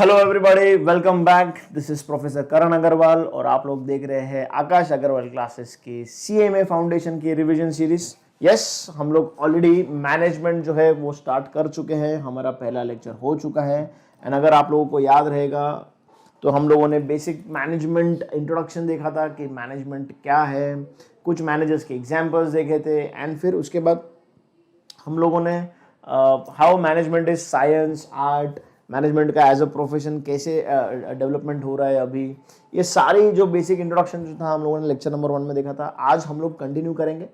Hello everybody, welcome back. This is professor Karan Agarwal और आप लोग देख रहे हैं आकाश अग्रवाल क्लासेस की सीएमए फाउंडेशन की रिवीजन सीरीज। यस, हम लोग ऑलरेडी मैनेजमेंट जो है वो स्टार्ट कर चुके हैं। हमारा पहला लेक्चर हो चुका है एंड अगर आप लोगों को याद रहेगा तो हम लोगों ने बेसिक मैनेजमेंट इंट्रोडक्शन देखा था कि मैनेजमेंट क्या है, कुछ मैनेजर्स के एग्जाम्पल्स देखे थे एंड फिर उसके बाद हम लोगों ने how management is science, art, management का एज अ प्रोफेशन कैसे डेवलपमेंट हो रहा है अभी, ये सारी जो बेसिक इंट्रोडक्शन जो था हम लोगों ने लेक्चर नंबर 1 में देखा था। आज हम लोग कंटिन्यू करेंगे।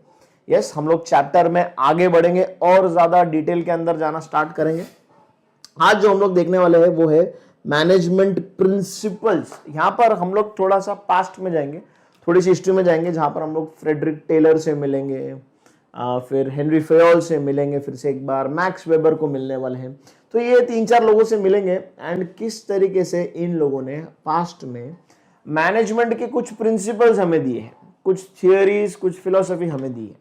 यस, हम लोग चैप्टर में आगे बढ़ेंगे और ज़्यादा डिटेल के अंदर जाना स्टार्ट करेंगे। आज जो हम लोग देखने वाले हैं वो है मैनेजमेंट प्रिंसिपल्स। यहाँ पर हम लोग थोड़ा सा पास्ट में जाएंगे, थोड़ी सी हिस्ट्री में जाएंगे, जहाँ पर हम लोग फ्रेडरिक टेलर से मिलेंगे, फिर हेनरी फेयोल से मिलेंगे, फिर से एक बार मैक्स वेबर को मिलने वाले हैं। तो ये 3-4 लोगों से मिलेंगे एंड किस तरीके से इन लोगों ने पास्ट में मैनेजमेंट के कुछ प्रिंसिपल्स हमें दिए हैं, कुछ थियोरीज, कुछ फिलोसफी हमें दी है।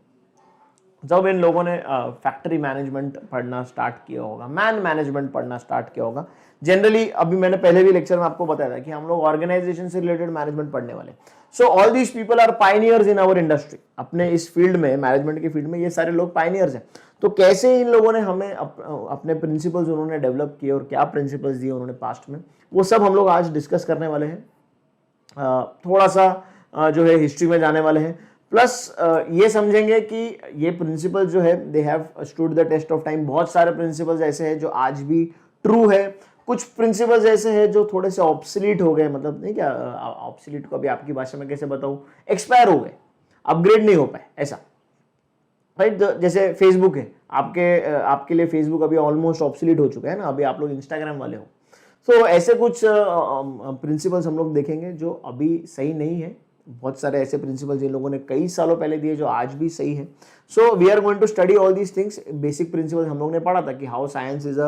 जब इन लोगों ने फैक्ट्री मैनेजमेंट पढ़ना स्टार्ट किया होगा, मैन मैनेजमेंट पढ़ना स्टार्ट किया होगा, जनरली अभी मैंने पहले भी लेक्चर में आपको बताया था कि हम लोग ऑर्गेनाइजेशन से रिलेटेड मैनेजमेंट पढ़ने वाले। So all these people are pioneers in our industry. अपने इस फील्ड में, मैनेजमेंट की फील्ड में ये सारे लोग पायनियर्स हैं। तो कैसे इन लोगों ने हमें अपने प्रिंसिपल्स उन्होंने डेवलप किए और क्या प्रिंसिपल्स दिए उन्होंने पास्ट में, वो सब हम लोग आज डिस्कस करने वाले हैं। थोड़ा सा जो है हिस्ट्री में जाने वाले हैं, प्लस ये समझेंगे कि ये प्रिंसिपल जो है they have stood the test of time. बहुत सारे प्रिंसिपल्स ऐसे हैं जो आज भी ट्रू है, कुछ प्रिंसिपल्स ऐसे हैं जो थोड़े से ऑब्सलीट हो गए, मतलब नहीं क्या, ऑब्सलीट को अभी आपकी भाषा में कैसे बताऊं, एक्सपायर हो गए, अपग्रेड नहीं हो पाए, ऐसा राइट। जैसे फेसबुक है, आपके लिए फेसबुक अभी ऑलमोस्ट ऑब्सलीट हो चुका है ना, अभी आप लोग इंस्टाग्राम वाले हो। तो ऐसे कुछ प्रिंसिपल्स हम लोग देखेंगे जो अभी सही नहीं है। बहुत सारे ऐसे प्रिंसिपल्स इन लोगों ने कई सालों पहले दिए जो आज भी सही है। So we are going to study all these things. Basic principles हम लोग ने पढ़ा था कि how science is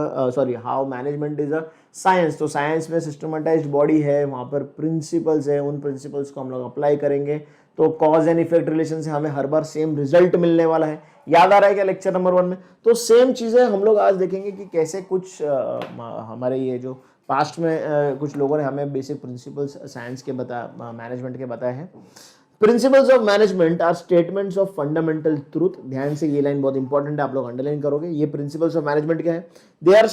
how management is a science. तो साइंस में सिस्टमेटाइज्ड बॉडी है, वहाँ पर प्रिंसिपल्स है, उन प्रिंसिपल्स को हम लोग अप्लाई करेंगे तो कॉज एंड इफेक्ट रिलेशन से हमें हर बार सेम रिजल्ट मिलने वाला है। याद आ रहा है क्या लेक्चर नंबर 1 में? तो सेम चीजें हम लोग आज देखेंगे कि कैसे कुछ हमारे ये जो पास्ट में कुछ लोगों ने हमें बेसिक प्रिंसिपल्स साइंस के मैनेजमेंट के बताए हैं। Principles of management are statements of fundamental truth. ध्यान से, ये लाइन बहुत इंपॉर्टेंट है, आप लोग अंडरलाइन करोगे। ये प्रिंसिपल्स ऑफ मैनेजमेंट क्या है? They are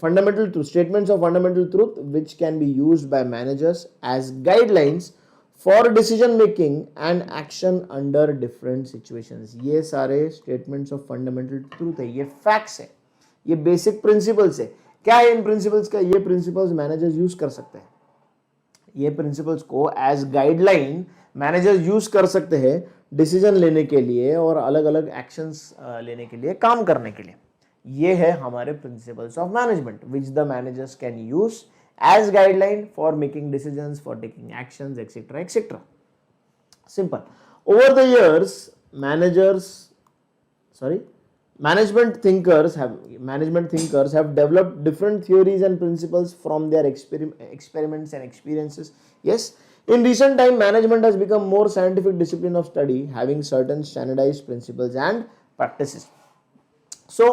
fundamental truth, statements of fundamental truth which can be used by managers as guidelines for decision making and action under different situations. ये सारे स्टेटमेंट्स ऑफ फंडामेंटल ट्रूथ है, ये facts है, ये basic principles है। क्या है इन principles का? ये प्रिंसिपल्स मैनेजर्स यूज कर सकते हैं। ये प्रिंसिपल्स को एज गाइडलाइन मैनेजर्स यूज कर सकते हैं डिसीजन लेने के लिए और अलग अलग एक्शंस लेने के लिए, काम करने के लिए। ये है हमारे principles of management which the managers can use as guideline for making decisions, for taking actions, etcetera etcetera. Simple. Over the years management thinkers have developed different theories and principles from their experiments and experiences. Yes, in recent time management has become more scientific discipline of study, having certain standardized principles and practices. So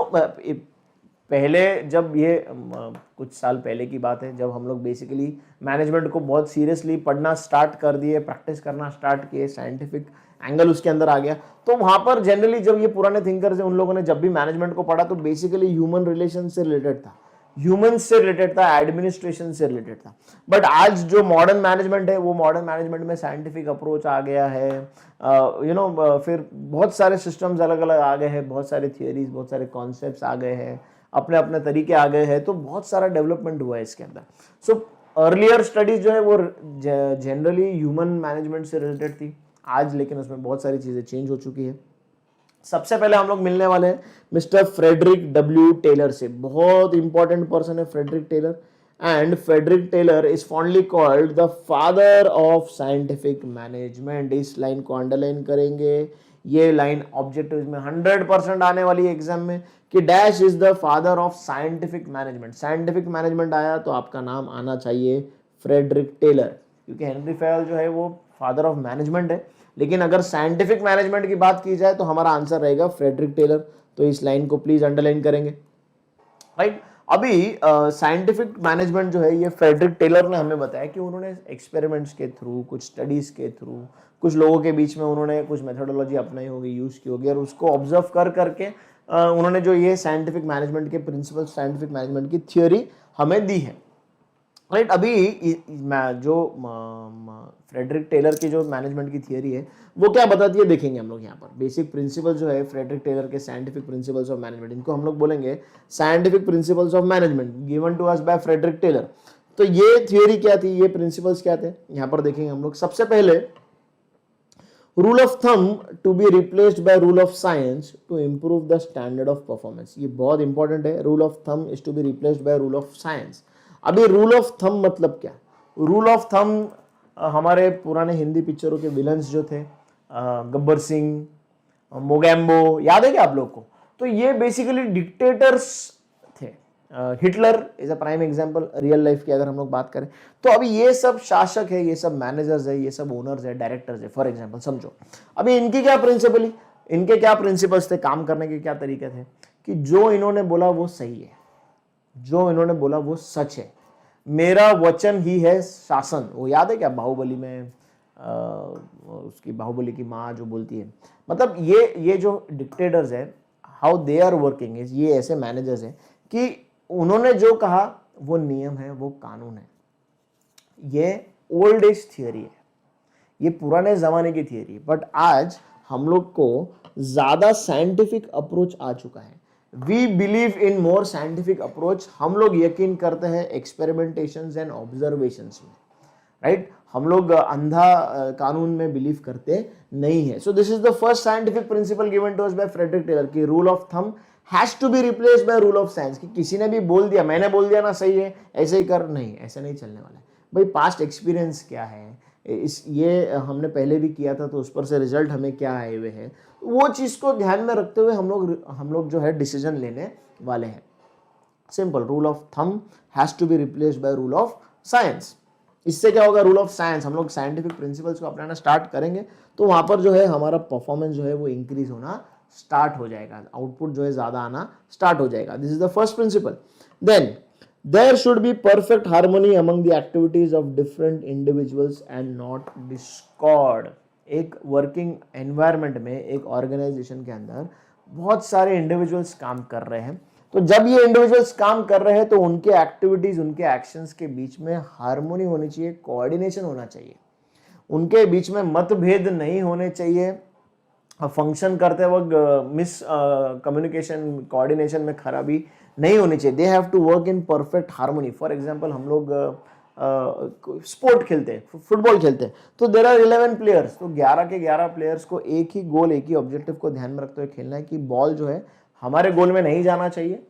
पहले जब ये कुछ साल पहले की बात है, जब हम लोग बेसिकली मैनेजमेंट को बहुत सीरियसली पढ़ना स्टार्ट कर दिए, प्रैक्टिस करना स्टार्ट किए, साइंटिफिक एंगल उसके अंदर आ गया, तो वहां पर जनरली जब ये पुराने थिंकर्स हैं उन लोगों ने जब भी मैनेजमेंट को पढ़ा तो बेसिकली ह्यूमन रिलेशन से रिलेटेड था, ह्यूमंस से रिलेटेड था, एडमिनिस्ट्रेशन से रिलेटेड था। बट आज जो मॉडर्न मैनेजमेंट है वो मॉडर्न मैनेजमेंट में साइंटिफिक अप्रोच आ गया है, फिर बहुत सारे सिस्टम्स अलग अलग आ गए हैं, बहुत सारे थियोरीज, बहुत सारे कॉन्सेप्ट्स आ गए हैं, अपने अपने तरीके आ गए हैं, तो बहुत सारा डेवलपमेंट हुआ है इसके अंदर। सो अर्लियर स्टडीज जो है वो जनरली ह्यूमन मैनेजमेंट से रिलेटेड थी, आज लेकिन उसमें बहुत सारी चीजें चेंज हो चुकी है। सबसे पहले हम लोग मिलने वाले हैं मिस्टर फ्रेडरिक डब्ल्यू टेलर से। बहुत इंपॉर्टेंट पर्सन है Frederick Taylor, and Frederick Taylor is fondly called the father of scientific management. इस लाइन को अंडरलाइन करेंगे, ये लाइन ऑब्जेक्टिव में 100% आने वाली है एग्जाम में कि dash is the father of scientific management. Scientific management आया तो आपका नाम आना चाहिए फ्रेडरिक टेलर, क्योंकि हेनरी फेयल जो है वो फादर ऑफ मैनेजमेंट है, लेकिन अगर साइंटिफिक मैनेजमेंट की बात की जाए तो हमारा आंसर रहेगा फ्रेडरिक टेलर। तो इस लाइन को प्लीज अंडरलाइन करेंगे, राइट। अभी साइंटिफिक मैनेजमेंट जो है ये फ्रेडरिक टेलर ने हमें बताया कि उन्होंने एक्सपेरिमेंट्स के थ्रू, कुछ स्टडीज के थ्रू, कुछ लोगों के बीच में उन्होंने कुछ मेथोडोलॉजी अपनाई होगी, यूज की होगी, और उसको ऑब्जर्व कर करके उन्होंने जो ये साइंटिफिक मैनेजमेंट के प्रिंसिपल, साइंटिफिक मैनेजमेंट की थियोरी हमें दी है, राइट। अभी जो फ्रेडरिक टेलर की जो मैनेजमेंट की थियरी है वो क्या बताती है देखेंगे हम लोग यहाँ पर। बेसिक प्रिंसिपल जो है फ्रेडरिक टेलर के साइंटिफिक प्रिंसिपल्स ऑफ मैनेजमेंट, इनको हम लोग बोलेंगे scientific principles of management given to us by Frederick Taylor. तो ये थियरी क्या थी, ये प्रिंसिपल्स क्या थे, यहाँ पर देखेंगे हम लोग। सबसे पहले rule of thumb to be replaced by rule of science to improve the standard of performance. ये बहुत इंपॉर्टेंट है, rule of thumb is to be replaced by rule of science. अभी रूल ऑफ थंब मतलब क्या? Rule of thumb हमारे पुराने हिंदी पिक्चरों के विलन्स जो थे, गब्बर सिंह, मोगैम्बो, याद है क्या आप लोग को? तो ये बेसिकली डिक्टेटर्स थे। Hitler is a prime example real life की अगर हम लोग बात करें तो। अभी ये सब शासक है, ये सब मैनेजर्स है, ये सब ओनर्स है, डायरेक्टर्स है, फॉर एग्जांपल समझो। अभी इनकी क्या प्रिंसिपल, इनके क्या प्रिंसिपल्स थे, काम करने के क्या तरीके थे, कि जो इन्होंने बोला वो सही है, जो इन्होंने बोला वो सच है, मेरा वचन ही है शासन। वो याद है क्या बाहुबली में उसकी, बाहुबली की माँ जो बोलती है, मतलब ये जो डिक्टेटर्स है, how they are working is, ये ऐसे मैनेजर्स हैं कि उन्होंने जो कहा वो नियम है, वो कानून है। ये ओल्ड एज थियरी है, ये पुराने जमाने की थियरी है। बट आज हम लोग को ज्यादा साइंटिफिक अप्रोच आ चुका है। We believe in more scientific approach. हम लोग यकीन करते हैं एक्सपेरिमेंटेशंस एंड ऑब्जर्वेशंस में, राइट। हम लोग अंधा कानून में बिलीव करते नहीं है। So this is the first scientific principle given to us by Frederick Taylor की rule of thumb has to be replaced by rule of science. कि किसी ने भी बोल दिया, मैंने बोल दिया ना सही है, ऐसे ही कर, नहीं, ऐसे नहीं चलने वाला है भाई। पास्ट एक्सपीरियंस क्या है, इस ये हमने पहले भी किया था तो उस पर से रिजल्ट हमें क्या आए हुए हैं, वो चीज को ध्यान में रखते हुए हम लोग जो है डिसीजन लेने वाले हैं। Simple, rule of thumb has to be replaced by rule of science. इससे क्या होगा, रूल ऑफ साइंस, हम लोग साइंटिफिक प्रिंसिपल्स को अपनाना स्टार्ट करेंगे तो वहां पर जो है हमारा परफॉर्मेंस जो है वो इंक्रीज होना स्टार्ट हो जाएगा, आउटपुट जो है ज्यादा आना स्टार्ट हो जाएगा। This is the first principle. Then there should be perfect harmony among the activities of different individuals and not discord। एक वर्किंग एनवायरनमेंट में, एक ऑर्गेनाइजेशन के अंदर बहुत सारे इंडिविजुअल्स काम कर रहे हैं, तो जब ये इंडिविजुअल्स काम कर रहे हैं तो उनके एक्टिविटीज, उनके एक्शंस के बीच में हार्मोनी होनी चाहिए, कोऑर्डिनेशन होना चाहिए, उनके बीच में मतभेद नहीं होने चाहिए। फंक्शन करते वक्त मिस कम्युनिकेशन, कोऑर्डिनेशन में खराबी नहीं होनी चाहिए। They have to work in perfect harmony. For example हम लोग स्पोर्ट खेलते हैं, फुटबॉल खेलते हैं, तो देयर आर 11 प्लेयर्स, तो 11 के 11 प्लेयर्स को एक ही गोल, एक ही ऑब्जेक्टिव को ध्यान में रखते हुए खेलना है कि बॉल जो है हमारे गोल में नहीं जाना चाहिए,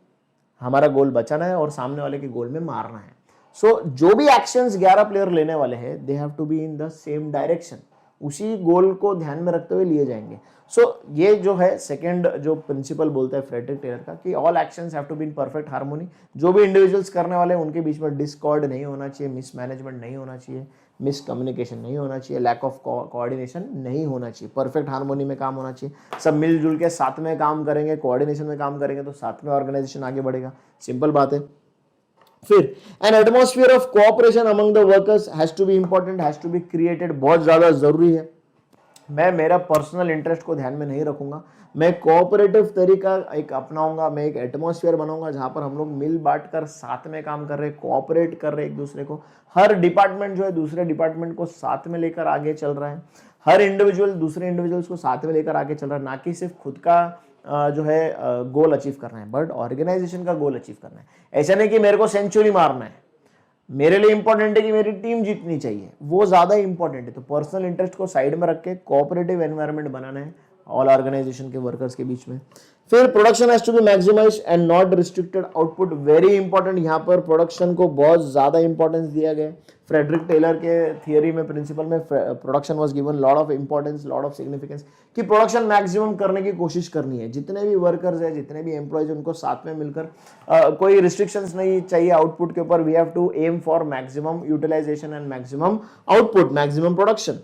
हमारा गोल बचाना है और सामने वाले के गोल में मारना है। सो जो भी एक्शंस 11 प्लेयर लेने वाले हैं, they have to be in the same direction, उसी गोल को ध्यान में रखते हुए लिए जाएंगे। सो ये जो है सेकंड जो प्रिंसिपल बोलता है फ्रेडरिक टेलर का, कि all actions have to be in perfect harmony. जो भी इंडिविजुअल्स करने वाले हैं उनके बीच में डिस्कॉर्ड नहीं होना चाहिए, मिसमैनेजमेंट नहीं होना चाहिए, मिस कम्युनिकेशन नहीं होना चाहिए, लैक ऑफ कोऑर्डिनेशन नहीं होना चाहिए, परफेक्ट हार्मोनी में काम होना चाहिए। सब मिलजुल के साथ में काम करेंगे, कोऑर्डिनेशन में काम करेंगे तो साथ में ऑर्गेनाइजेशन आगे बढ़ेगा। सिंपल बात है। फिर an atmosphere of cooperation among the workers has to be important, has to be created, बहुत ज्यादा जरूरी है। मैं मेरा पर्सनल इंटरेस्ट को ध्यान में नहीं रखूंगा, मैं कोऑपरेटिव तरीका एक अपनाऊंगा, मैं एक एटमॉस्फेयर बनाऊंगा जहां पर हम लोग मिल बांट कर साथ में काम कर रहे हैं, कोऑपरेट कर रहे हैं एक दूसरे को। हर डिपार्टमेंट जो है दूसरे डिपार्टमेंट को साथ में लेकर आगे चल रहा है, हर इंडिविजुअल दूसरे इंडिविजुअल्स को साथ में लेकर आगे चल रहा है, ना कि सिर्फ खुद का जो है गोल अचीव करना है, बट ऑर्गेनाइजेशन का गोल अचीव करना है। ऐसा नहीं कि मेरे को सेंचुरी मारना है, मेरे लिए इंपॉर्टेंट है कि मेरी टीम जीतनी चाहिए, वो ज्यादा इंपॉर्टेंट है। तो पर्सनल इंटरेस्ट को साइड में रख के कोऑपरेटिव एनवायरनमेंट बनाना है ऑल ऑर्गेनाइजेशन के वर्कर्स के बीच में। फिर production has to be maximised and not restricted output, very important. यहाँ पर प्रोडक्शन को बहुत ज्यादा इंपॉर्टेंस दिया गया। फ्रेडरिक टेलर के थियरी में, प्रिंसिपल में production was given lot of importance, lot of significance, कि प्रोडक्शन मैक्सिमम करने की कोशिश करनी है। जितने भी वर्कर्स है, जितने भी एम्प्लॉयज, उनको साथ में मिलकर कोई रिस्ट्रिक्शंस नहीं चाहिए आउटपुट के ऊपर। We have to aim for maximum utilisation and maximum output, maximum production.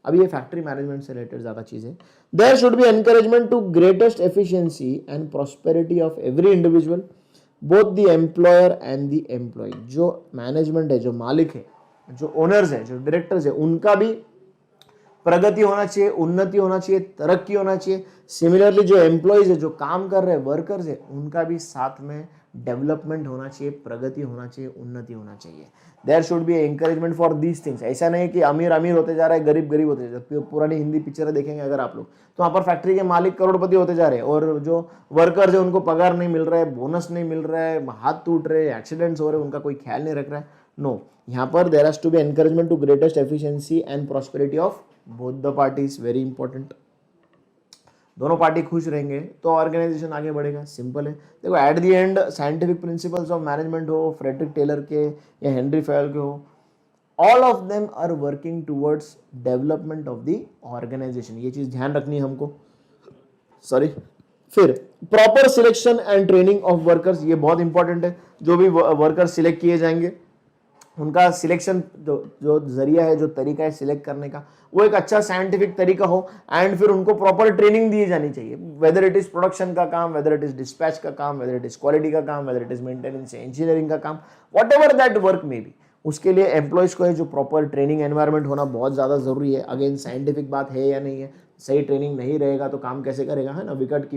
अभी ये फैक्ट्री मैनेजमेंट से रिलेटेड ज्यादा चीज है। There should be encouragement to greatest efficiency and prosperity of every individual. Both the employer and the employee, जो management है, जो मालिक है, जो ओनर्स है, जो डायरेक्टर्स है, उनका भी प्रगति होना चाहिए, उन्नति होना चाहिए, तरक्की होना चाहिए। सिमिलरली जो एम्प्लॉयज है, जो काम कर रहे हैं, वर्कर्स है, उनका भी साथ में डेवलपमेंट होना चाहिए, प्रगति होना चाहिए, उन्नति होना चाहिए। There should be encouragement for these things. ऐसा नहीं कि अमीर अमीर होते जा रहा है, गरीब गरीब होते जा रहे हैं। पुरानी हिंदी पिक्चर देखेंगे अगर आप लोग, तो वहाँ पर फैक्ट्री के मालिक करोड़पति होते जा रहे हैं और जो वर्कर्स है उनको पगार नहीं मिल रहा है, बोनस नहीं मिल रहा है, हाथ टूट रहे हैं, एक्सीडेंट्स हो रहे हैं, उनका कोई ख्याल नहीं रख रहा है। नो, यहाँ पर there has to be encouragement to greatest efficiency and prosperity of both the parties, very important. दोनों पार्टी खुश रहेंगे तो ऑर्गेनाइजेशन आगे बढ़ेगा, सिंपल है। देखो at the end scientific principles of management हो, फ्रेडरिक टेलर के या हेनरी फैयल के हो, all of them are working towards development of the organisation. ये चीज ध्यान रखनी है हमको, सॉरी। फिर proper selection and training of workers, ये बहुत इंपॉर्टेंट है। जो भी वर्कर्स सिलेक्ट किए जाएंगे उनका सिलेक्शन जो जरिया है, जो तरीका है सिलेक्ट करने का, वो एक अच्छा साइंटिफिक तरीका हो एंड फिर उनको प्रॉपर ट्रेनिंग दी जानी चाहिए। वेदर इट इज प्रोडक्शन का काम, वेदर इट इज डिस्पैच का काम, वेदर इट इज क्वालिटी का काम, whether it is maintenance engineering का काम, वॉट एवर दैट वर्क में भी, उसके लिए एम्प्लॉयज को है जो प्रॉपर ट्रेनिंग एनवायरमेंट होना बहुत ज़्यादा जरूरी है। अगेन साइंटिफिक बात है या नहीं है, सही ट्रेनिंग नहीं रहेगा तो काम कैसे करेगा, है ना। विकेट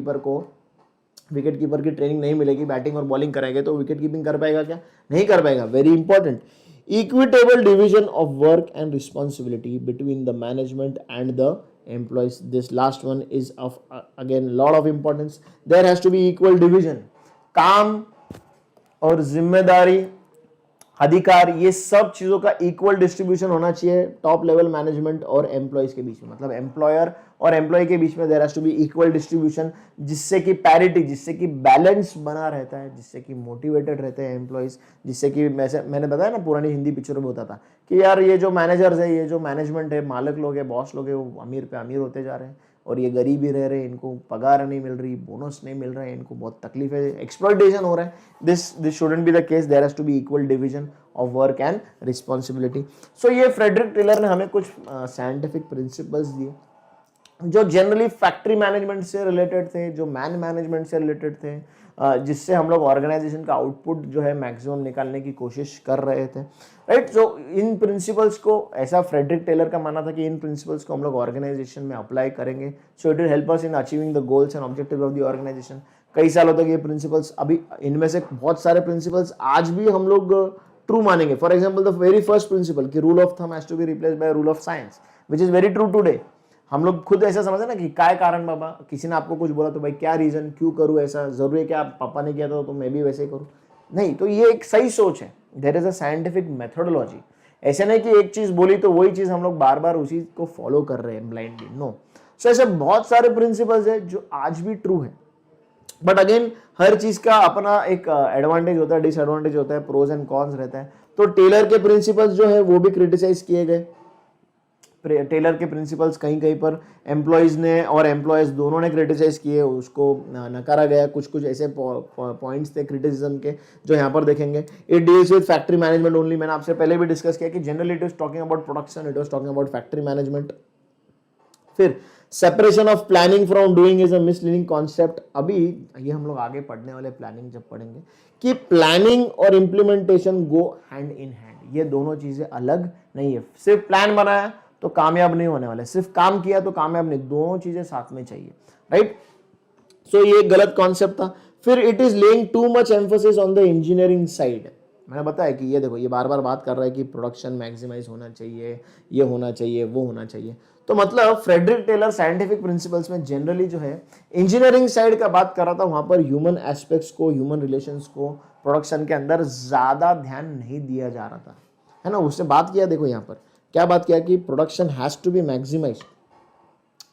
कीपर की ट्रेनिंग नहीं मिलेगी, बैटिंग और बॉलिंग कराएंगे तो विकेट कीपिंग कर पाएगा क्या, नहीं कर पाएगा। Very important, equitable division of work and responsibility between the management and the employees. This last one is of again lot of importance. There has to be equal division. काम और जिम्मेदारी, अधिकार, ये सब चीजों का इक्वल डिस्ट्रीब्यूशन होना चाहिए टॉप लेवल मैनेजमेंट और एम्प्लॉयज के बीच में। मतलब एम्प्लॉयर और एम्प्लॉय के बीच में there has to be equal distribution, जिससे कि पैरिटी, जिससे कि बैलेंस बना रहता है, जिससे कि मोटिवेटेड रहते हैं एम्प्लॉयज, जिससे कि मैंने बताया ना पुरानी हिंदी पिक्चर में होता था कि यार ये जो मैनेजर्स है, ये जो मैनेजमेंट है, मालिक लोग है, बॉस लोग है, वो अमीर पे अमीर होते जा रहे हैं और ये गरीब ही रह रहे हैं, इनको पगार नहीं मिल रही, बोनस नहीं मिल रहा है, इनको बहुत तकलीफ है, एक्सप्लॉइटेशन हो रहा है। This shouldn't be the case, there has to be equal division of work and responsibility. So ये फ्रेडरिक टेलर ने हमें कुछ साइंटिफिक प्रिंसिपल्स दिए जो जनरली फैक्ट्री मैनेजमेंट से रिलेटेड थे, जो मैन मैनेजमेंट से रिलेटेड थे, जिससे हम लोग ऑर्गेनाइजेशन का आउटपुट जो है मैक्सिमम निकालने की कोशिश कर रहे थे, राइट। जो इन प्रिंसिपल्स को, ऐसा फ्रेडरिक टेलर का मानना था कि इन प्रिंसिपल्स को हम लोग ऑर्गेनाइजेशन में अप्लाई करेंगे, so it will help us in achieving the goals and objective of the organisation. कई सालों तक ये प्रिंसिपल्स, अभी इनमें से बहुत सारे प्रिंसिपल्स आज भी हम लोग ट्रू मानेंगे। For example the very first principle कि rule of thumb has to be replaced by rule of science, which is very true today. हम लोग खुद ऐसा समझे ना कि क्या कारण बाबा, किसी ने आपको कुछ बोला तो भाई क्या रीजन, क्यों करूँ ऐसा, जरूरी है क्या, पापा ने किया था तो मैं भी वैसे ही करूँ, नहीं। तो ये एक सही सोच है, there is a scientific methodology. ऐसे नहीं कि एक चीज बोली तो वही चीज हम लोग बार बार उसी को फॉलो कर रहे हैं ब्लाइंडली, नो। सो ऐसे बहुत सारे प्रिंसिपल्स है जो आज भी ट्रू है, बट अगेन हर चीज का अपना एक एडवांटेज होता है, डिसएडवांटेज होता है, प्रोज एंड कॉन्स रहता है। तो टेलर के प्रिंसिपल्स जो है वो भी क्रिटिसाइज किए गए। टेलर के प्रिंसिपल्स कहीं कहीं पर एम्प्लॉयज ने और एम्प्लॉयज दोनों ने क्रिटिसाइज किए, उसको नकारा गया। कुछ कुछ ऐसे पॉइंट्स थे क्रिटिसिज्म के जो यहाँ पर देखेंगे। It deals with factory management only, मैंने आपसे पहले भी डिस्कस किया कि generally it was talking about production, it was talking about factory management. फिर separation of planning from doing is a misleading concept. अभी ये हम लोग आगे पढ़ने वाले प्लानिंग जब पढ़ेंगे कि प्लानिंग और implementation go hand in hand, ये दोनों चीजें अलग नहीं है। सिर्फ प्लान बनाया तो कामयाब नहीं होने वाले, सिर्फ काम किया तो कामयाब नहीं, दोनों चीजें साथ में चाहिए, राइट। सो ये गलत कॉन्सेप्ट था। फिर it is laying too much emphasis on the engineering side. मैंने बताया कि ये देखो, ये बार बार बात कर रहा है कि प्रोडक्शन मैक्सिमाइज होना चाहिए, ये होना चाहिए, वो होना चाहिए। तो मतलब फ्रेडरिक टेलर साइंटिफिक प्रिंसिपल्स में जनरली जो है इंजीनियरिंग साइड का बात कर रहा था, वहां पर ह्यूमन एस्पेक्ट्स को, ह्यूमन रिलेशंस को प्रोडक्शन के अंदर ज्यादा ध्यान नहीं दिया जा रहा था, है ना। उससे बात किया, देखो यहाँ पर क्या बात किया कि production has to be maximised,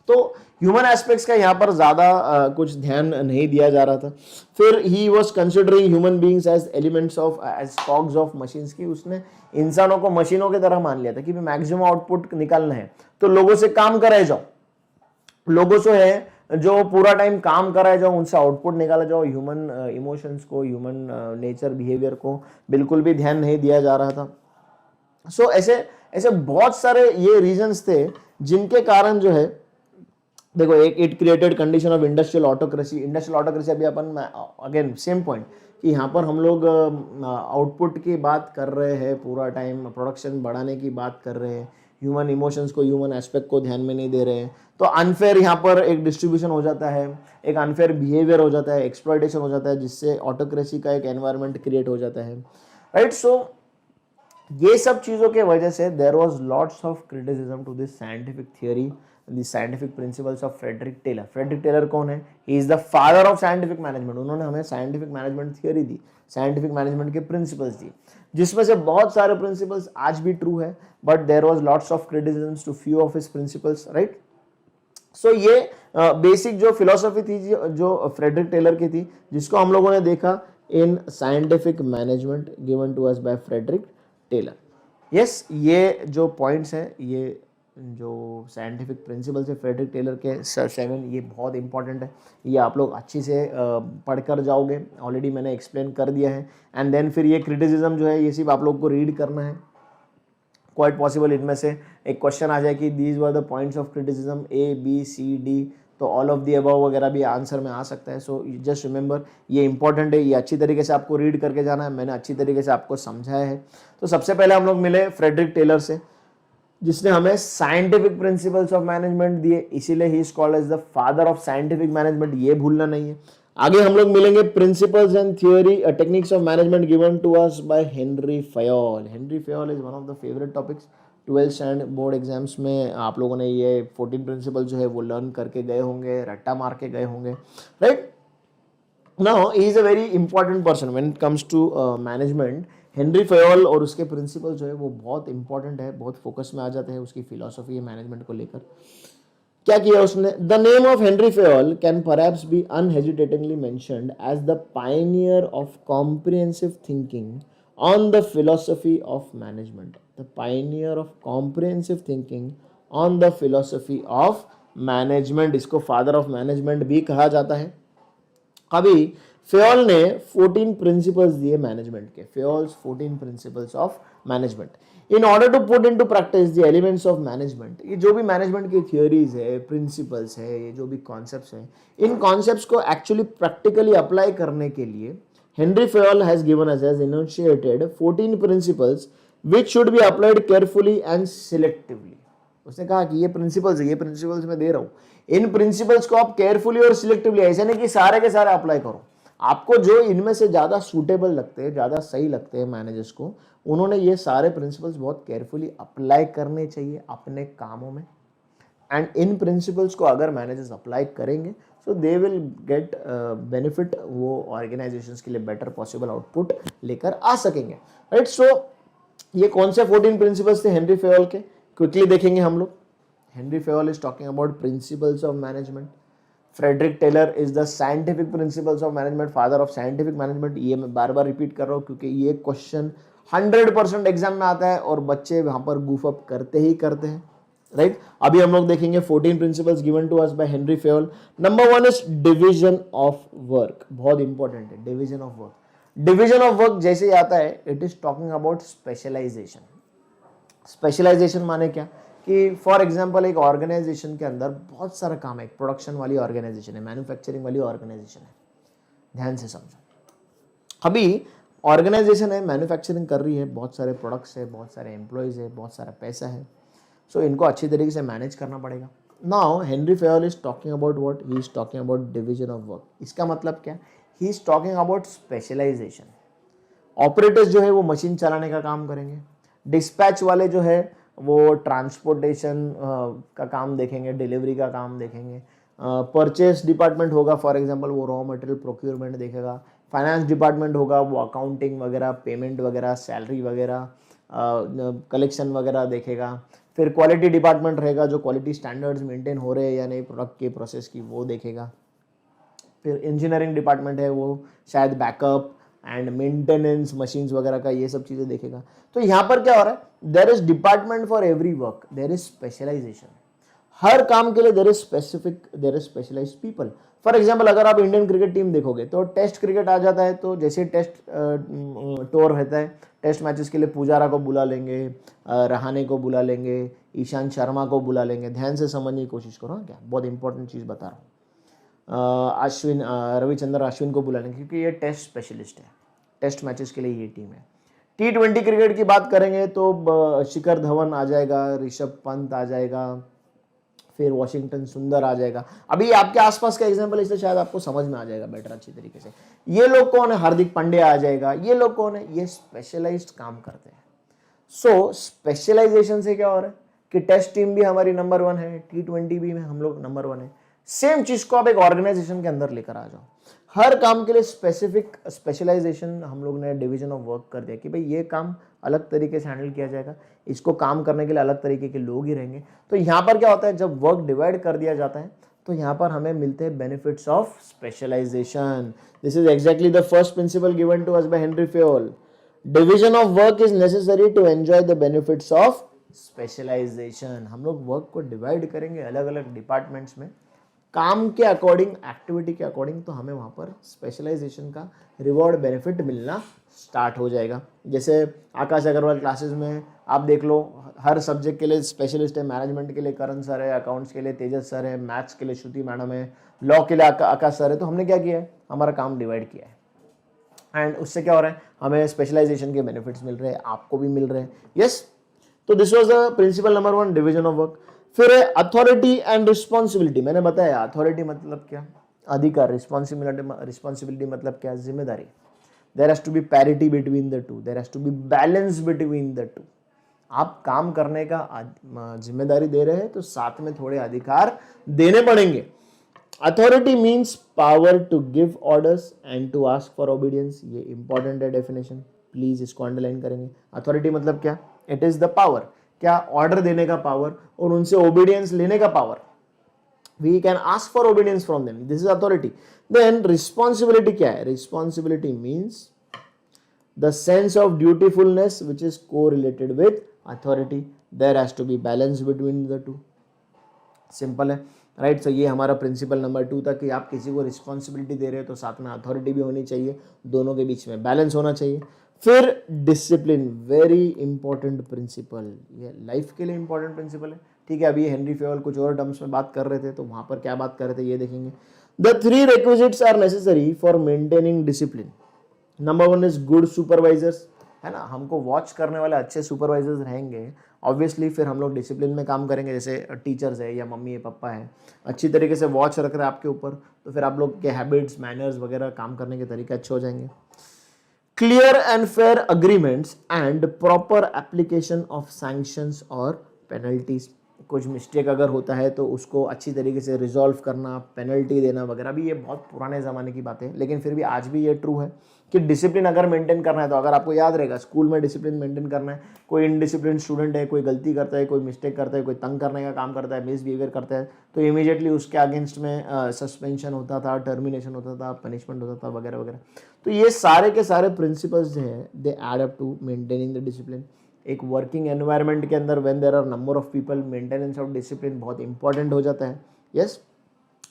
तो ह्यूमन एस्पेक्ट्स का यहाँ पर ज्यादा कुछ ध्यान नहीं दिया जा रहा था। फिर he was considering human beings as elements of, as cogs of machines की, उसने इंसानों को मशीनों की तरह मान लिया था कि मैक्सिमम आउटपुट निकालना है तो लोगों से काम कराए जाओ, लोगों से है जो पूरा टाइम काम कराए जाओ, उनसे आउटपुट निकाला जाओ। ह्यूमन इमोशंस को, ह्यूमन नेचर बिहेवियर को बिल्कुल भी ध्यान नहीं दिया जा रहा था। सो ऐसे ऐसे बहुत सारे ये रीजंस थे जिनके कारण जो है, देखो, एक it created condition of industrial autocracy. Industrial autocracy अभी अपन, अगेन सेम पॉइंट कि यहाँ पर हम लोग आउटपुट की बात कर रहे हैं पूरा टाइम, प्रोडक्शन बढ़ाने की बात कर रहे हैं, ह्यूमन इमोशंस को, ह्यूमन एस्पेक्ट को ध्यान में नहीं दे रहे हैं, तो अनफेयर यहाँ पर एक डिस्ट्रीब्यूशन हो जाता है, एक अनफेयर बिहेवियर हो जाता है, एक्सप्लॉइटेशन हो जाता है, जिससे ऑटोक्रेसी का एक एनवायरनमेंट क्रिएट हो जाता है, राइट। सो ये सब चीज़ों के वजह से there was lots of criticism to this scientific theory, the scientific principles of Frederick Taylor. Frederick Taylor कौन है? He is the father of scientific management. उन्होंने हमें साइंटिफिक मैनेजमेंट थियरी दी, साइंटिफिक मैनेजमेंट के प्रिंसिपल्स दी, जिसमें से बहुत सारे प्रिंसिपल्स आज भी ट्रू है, but there was lots of criticisms to few of his principles, right. So ये बेसिक जो फिलोसफी थी जो फ्रेडरिक टेलर की थी, जिसको हम लोगों ने देखा in scientific management given to us by Frederick Taylor. Yes, ये जो पॉइंट्स हैं, ये जो साइंटिफिक प्रिंसिपल्स है फ्रेडरिक टेलर के 7, ये बहुत इंपॉर्टेंट है, ये आप लोग अच्छी से पढ़कर जाओगे, ऑलरेडी मैंने एक्सप्लेन कर दिया है। एंड देन फिर ये क्रिटिसिज्म जो है ये सिर्फ आप लोग को रीड करना है, क्वाइट पॉसिबल इनमें से एक क्वेश्चन आ जाए कि these were the points of criticism A B C D, तो ऑल ऑफ दी अबव वगैरह भी आंसर में आ सकता है। सो जस्ट रिमेंबर, ये इंपॉर्टेंट है, ये अच्छी तरीके से आपको रीड करके जाना है, मैंने अच्छी तरीके से आपको समझाया है। तो सबसे पहले हम लोग मिले फ्रेडरिक टेलर से, जिसने हमें साइंटिफिक प्रिंसिपल्स ऑफ मैनेजमेंट दिए, इसीलिए he is called as the father of scientific management, ये भूलना नहीं है। आगे हम लोग मिलेंगे principles and theory techniques of management given to us by Henri Fayol. Henri Fayol is one of the favourite topics 12th and board exams में। आप लोगों ने ये 14 प्रिंसिपल जो है वो लर्न करके गए होंगे, रट्टा मार के गए होंगे, right. Now he is a very important person when it comes to management. Henri Fayol और उसके प्रिंसिपल जो है वो बहुत इंपॉर्टेंट है, बहुत फोकस में आ जाते हैं, उसकी फिलॉसफी है मैनेजमेंट को लेकर। क्या किया उसने? The name of Henri Fayol can perhaps be unhesitatingly mentioned as the pioneer of comprehensive thinking on the philosophy of management. The pioneer of comprehensive thinking on the philosophy of management, इसको father of management भी कहा जाता है। अभी Fayol ने 14 principles दिए management के, Fayol's 14 principles of management in order to put into practice the elements of management. ये जो भी मैनेजमेंट की थियोरीज है, प्रिंसिपल्स है, ये जो भी कॉन्सेप्ट्स हैं, इन कॉन्सेप्ट्स को एक्चुअली प्रैक्टिकली अप्लाई करने के लिए Henri Fayol has given us as initiated 14 principles which should be applied carefully and selectively. उसने कहा कि ये प्रिंसिपल्स है, ये प्रिंसिपल्स मैं दे रहा हूँ, इन प्रिंसिपल्स को आप केयरफुली और सिलेक्टिवली, ऐसे नहीं कि सारे के सारे अप्लाई करो, आपको जो इनमें से ज़्यादा सूटेबल लगते हैं, ज़्यादा सही लगते हैं मैनेजर्स को, उन्होंने ये सारे प्रिंसिपल्स बहुत केयरफुली अप्लाई करने चाहिए अपने कामों में। एंड इन प्रिंसिपल्स को अगर मैनेजर्स अप्लाई करेंगे सो दे विल गेट बेनिफिट, वो ऑर्गेनाइजेशंस के लिए बेटर पॉसिबल आउटपुट लेकर आ सकेंगे, राइट। सो ये कौन से 14 प्रिंसिपल्स थे हेनरी फयोल के, क्विकली देखेंगे हम लोग। Henri Fayol is talking about principles of management. Frederick Taylor is the scientific principles of management, father of scientific management. ये मैं बार बार रिपीट कर रहा हूँ क्योंकि ये क्वेश्चन 100% एग्जाम में आता है और बच्चे वहां पर गूफ अप करते ही करते हैं, राइट। अभी हम लोग देखेंगे 14 principles given to us by Henri Fayol. Number 1 is division of work, बहुत इंपॉर्टेंट है division of work. Division of work जैसे ही आता है, it is talking about specialisation. Specialisation माने क्या कि फॉर एग्जांपल एक ऑर्गेनाइजेशन के अंदर बहुत सारा काम है, एक प्रोडक्शन वाली ऑर्गेनाइजेशन है, मैन्युफैक्चरिंग वाली ऑर्गेनाइजेशन है, ध्यान से समझो। अभी ऑर्गेनाइजेशन है, मैन्युफैक्चरिंग कर रही है, बहुत सारे प्रोडक्ट्स है, बहुत सारे एम्प्लॉयज़ है, बहुत सारा पैसा है, सो इनको अच्छी तरीके से मैनेज करना पड़ेगा। Now Henri Fayol is talking about what? He is talking about division of work. इसका मतलब क्या? He is talking about specialisation. Operators जो है वो मशीन चलाने का काम करेंगे, डिस्पैच वाले जो है वो ट्रांसपोर्टेशन का काम देखेंगे, डिलीवरी का काम देखेंगे, परचेस डिपार्टमेंट होगा फॉर एग्जांपल वो रॉ मटेरियल प्रोक्योरमेंट देखेगा, फाइनेंस डिपार्टमेंट होगा वो अकाउंटिंग वगैरह, पेमेंट वगैरह, सैलरी वगैरह, कलेक्शन वगैरह देखेगा। फिर क्वालिटी डिपार्टमेंट रहेगा जो क्वालिटी स्टैंडर्ड्स मेंटेन हो रहे हैं या नहीं प्रोडक्ट के प्रोसेस की, वो देखेगा। फिर इंजीनियरिंग डिपार्टमेंट है वो शायद बैकअप एंड मेंटेनेंस मशीन्स वगैरह का ये सब चीज़ें देखेगा। तो यहाँ पर क्या हो रहा है? There is department for every work, there is specialisation. हर काम के लिए there is specific, there is specialised people. For example अगर आप इंडियन क्रिकेट टीम देखोगे तो टेस्ट क्रिकेट आ जाता है, तो जैसे टेस्ट टूर रहता है, टेस्ट मैचेस के लिए पुजारा को बुला लेंगे, रहाणे को बुला लेंगे, ईशांत शर्मा को बुला लेंगे। ध्यान से समझने की कोशिश करो, क्या बहुत इंपॉर्टेंट चीज़ बता रहा हूँ। रविचंद्र अश्विन को बुला लेंगे क्योंकि ये टेस्ट स्पेशलिस्ट है। टेस्ट मैचेस के लिए ये टीम है। T20 क्रिकेट की बात करेंगे तो शिखर धवन आ जाएगा, ऋषभ पंत आ जाएगा, फिर वॉशिंगटन सुंदर आ जाएगा। अभी आपके आसपास का एग्जांपल इससे शायद आपको समझ में आ जाएगा बेटर अच्छी तरीके से। ये लोग कौन है? हार्दिक पांड्या आ जाएगा। ये लोग कौन है? ये स्पेशलाइज्ड काम करते हैं। सो स्पेशलाइजेशन से क्या हो रहा है कि टेस्ट टीम भी हमारी नंबर 1 है, T20 भी में हम लोग नंबर 1 है। सेम चीज को आप एक ऑर्गेनाइजेशन के अंदर लेकर आ जाओ। हर काम के लिए स्पेसिफिक स्पेशलाइजेशन हम लोग ने डिवीजन ऑफ वर्क कर दिया कि भाई ये काम अलग तरीके से हैंडल किया जाएगा, इसको काम करने के लिए अलग तरीके के लोग ही रहेंगे। तो यहाँ पर क्या होता है, जब वर्क डिवाइड कर दिया जाता है तो यहाँ पर हमें मिलते हैं benefits of specialisation. This is exactly the first principle given to us by Henry Fayol. Division of work is necessary to enjoy the benefits of specialisation. हम लोग वर्क को डिवाइड करेंगे अलग अलग डिपार्टमेंट्स में, काम के अकॉर्डिंग, एक्टिविटी के अकॉर्डिंग, तो हमें वहाँ पर स्पेशलाइजेशन का रिवॉर्ड बेनिफिट मिलना स्टार्ट हो जाएगा। जैसे आकाश अग्रवाल क्लासेस में आप देख लो, हर सब्जेक्ट के लिए स्पेशलिस्ट है। मैनेजमेंट के लिए करण सर है, अकाउंट्स के लिए तेजस सर है, मैथ्स के लिए श्रुति मैडम है, लॉ के लिए आकाश सर है। तो हमने क्या किया है, हमारा काम डिवाइड किया है एंड उससे क्या हो रहा है, हमें स्पेशलाइजेशन के बेनिफिट्स मिल रहे हैं, आपको भी मिल रहे हैं। यस, तो this was the principle number 1, division of work. फिर अथॉरिटी एंड रिस्पॉन्सिबिलिटी। मैंने बताया अथॉरिटी मतलब क्या, अधिकार, रिस्पॉन्सिबिलिटी मतलब क्या, जिम्मेदारी। There has to be parity between the two, there has to be balance between the two. आप काम करने का जिम्मेदारी दे रहे हैं तो साथ में थोड़े अधिकार देने पड़ेंगे। Authority means power to give orders and to ask for obedience. ये इंपॉर्टेंट है डेफिनेशन, प्लीज इसको अंडरलाइन करेंगे। अथॉरिटी मतलब क्या, इट इज द पावर, क्या, ऑर्डर देने का पावर और उनसे ओबीडियंस लेने का power. We can ask for obedience from them, this is authority. Then responsibility क्या है, responsibility means the sense of dutifulness which is correlated with authority. There has to be balance between the to. Simple है, right. So ये हमारा principle number 2 था कि आप किसी को रिस्पॉन्सिबिलिटी दे रहे हो तो साथ में अथॉरिटी भी होनी चाहिए, दोनों के बीच में बैलेंस होना चाहिए। फिर डिसिप्लिन, वेरी इंपॉर्टेंट प्रिंसिपल, ये लाइफ के लिए इंपॉर्टेंट प्रिंसिपल है। ठीक है, अभी हेनरी फेयोल कुछ और टर्म्स में बात कर रहे थे, तो वहां पर क्या बात कर रहे थे ये देखेंगे। The 3 requisites are necessary for maintaining discipline. Number 1 is good supervisors, है ना, हमको वॉच करने वाले अच्छे सुपरवाइजर्स रहेंगे, ऑब्वियसली फिर हम लोग डिसिप्लिन में काम करेंगे। जैसे टीचर्स है या मम्मी है, पापा है, अच्छी तरीके से वॉच रख रहे हैं आपके ऊपर, तो फिर आप लोग के हैबिट्स, मैनर्स वगैरह, काम करने के तरीके अच्छे हो जाएंगे। Clear and fair agreements and proper application of sanctions और पेनल्टीज। कुछ मिस्टेक अगर होता है तो उसको अच्छी तरीके से रिजॉल्व करना, पेनल्टी देना वगैरह भी, ये बहुत पुराने ज़माने की बात है, लेकिन फिर भी आज भी ये ट्रू है कि डिसिप्लिन अगर मेंटेन करना है तो, अगर आपको याद रहेगा स्कूल में डिसिप्लिन मेंटेन करना है, कोई इनडिसिप्लिन स्टूडेंट है, कोई गलती करता है, कोई मिस्टेक करता है, कोई तंग करने का काम करता है, मिसबिहेवियर करता है, तो इमीडिएटली उसके अगेंस्ट में सस्पेंशन होता था, टर्मिनेशन होता था, पनिशमेंट होता था वगैरह वगैरह। तो ये सारे के सारे प्रिंसिपल्स जो है they add up to maintaining the discipline. एक वर्किंग एनवायरनमेंट के अंदर when there are number of people, maintenance of discipline बहुत इंपॉर्टेंट हो जाता है। यस,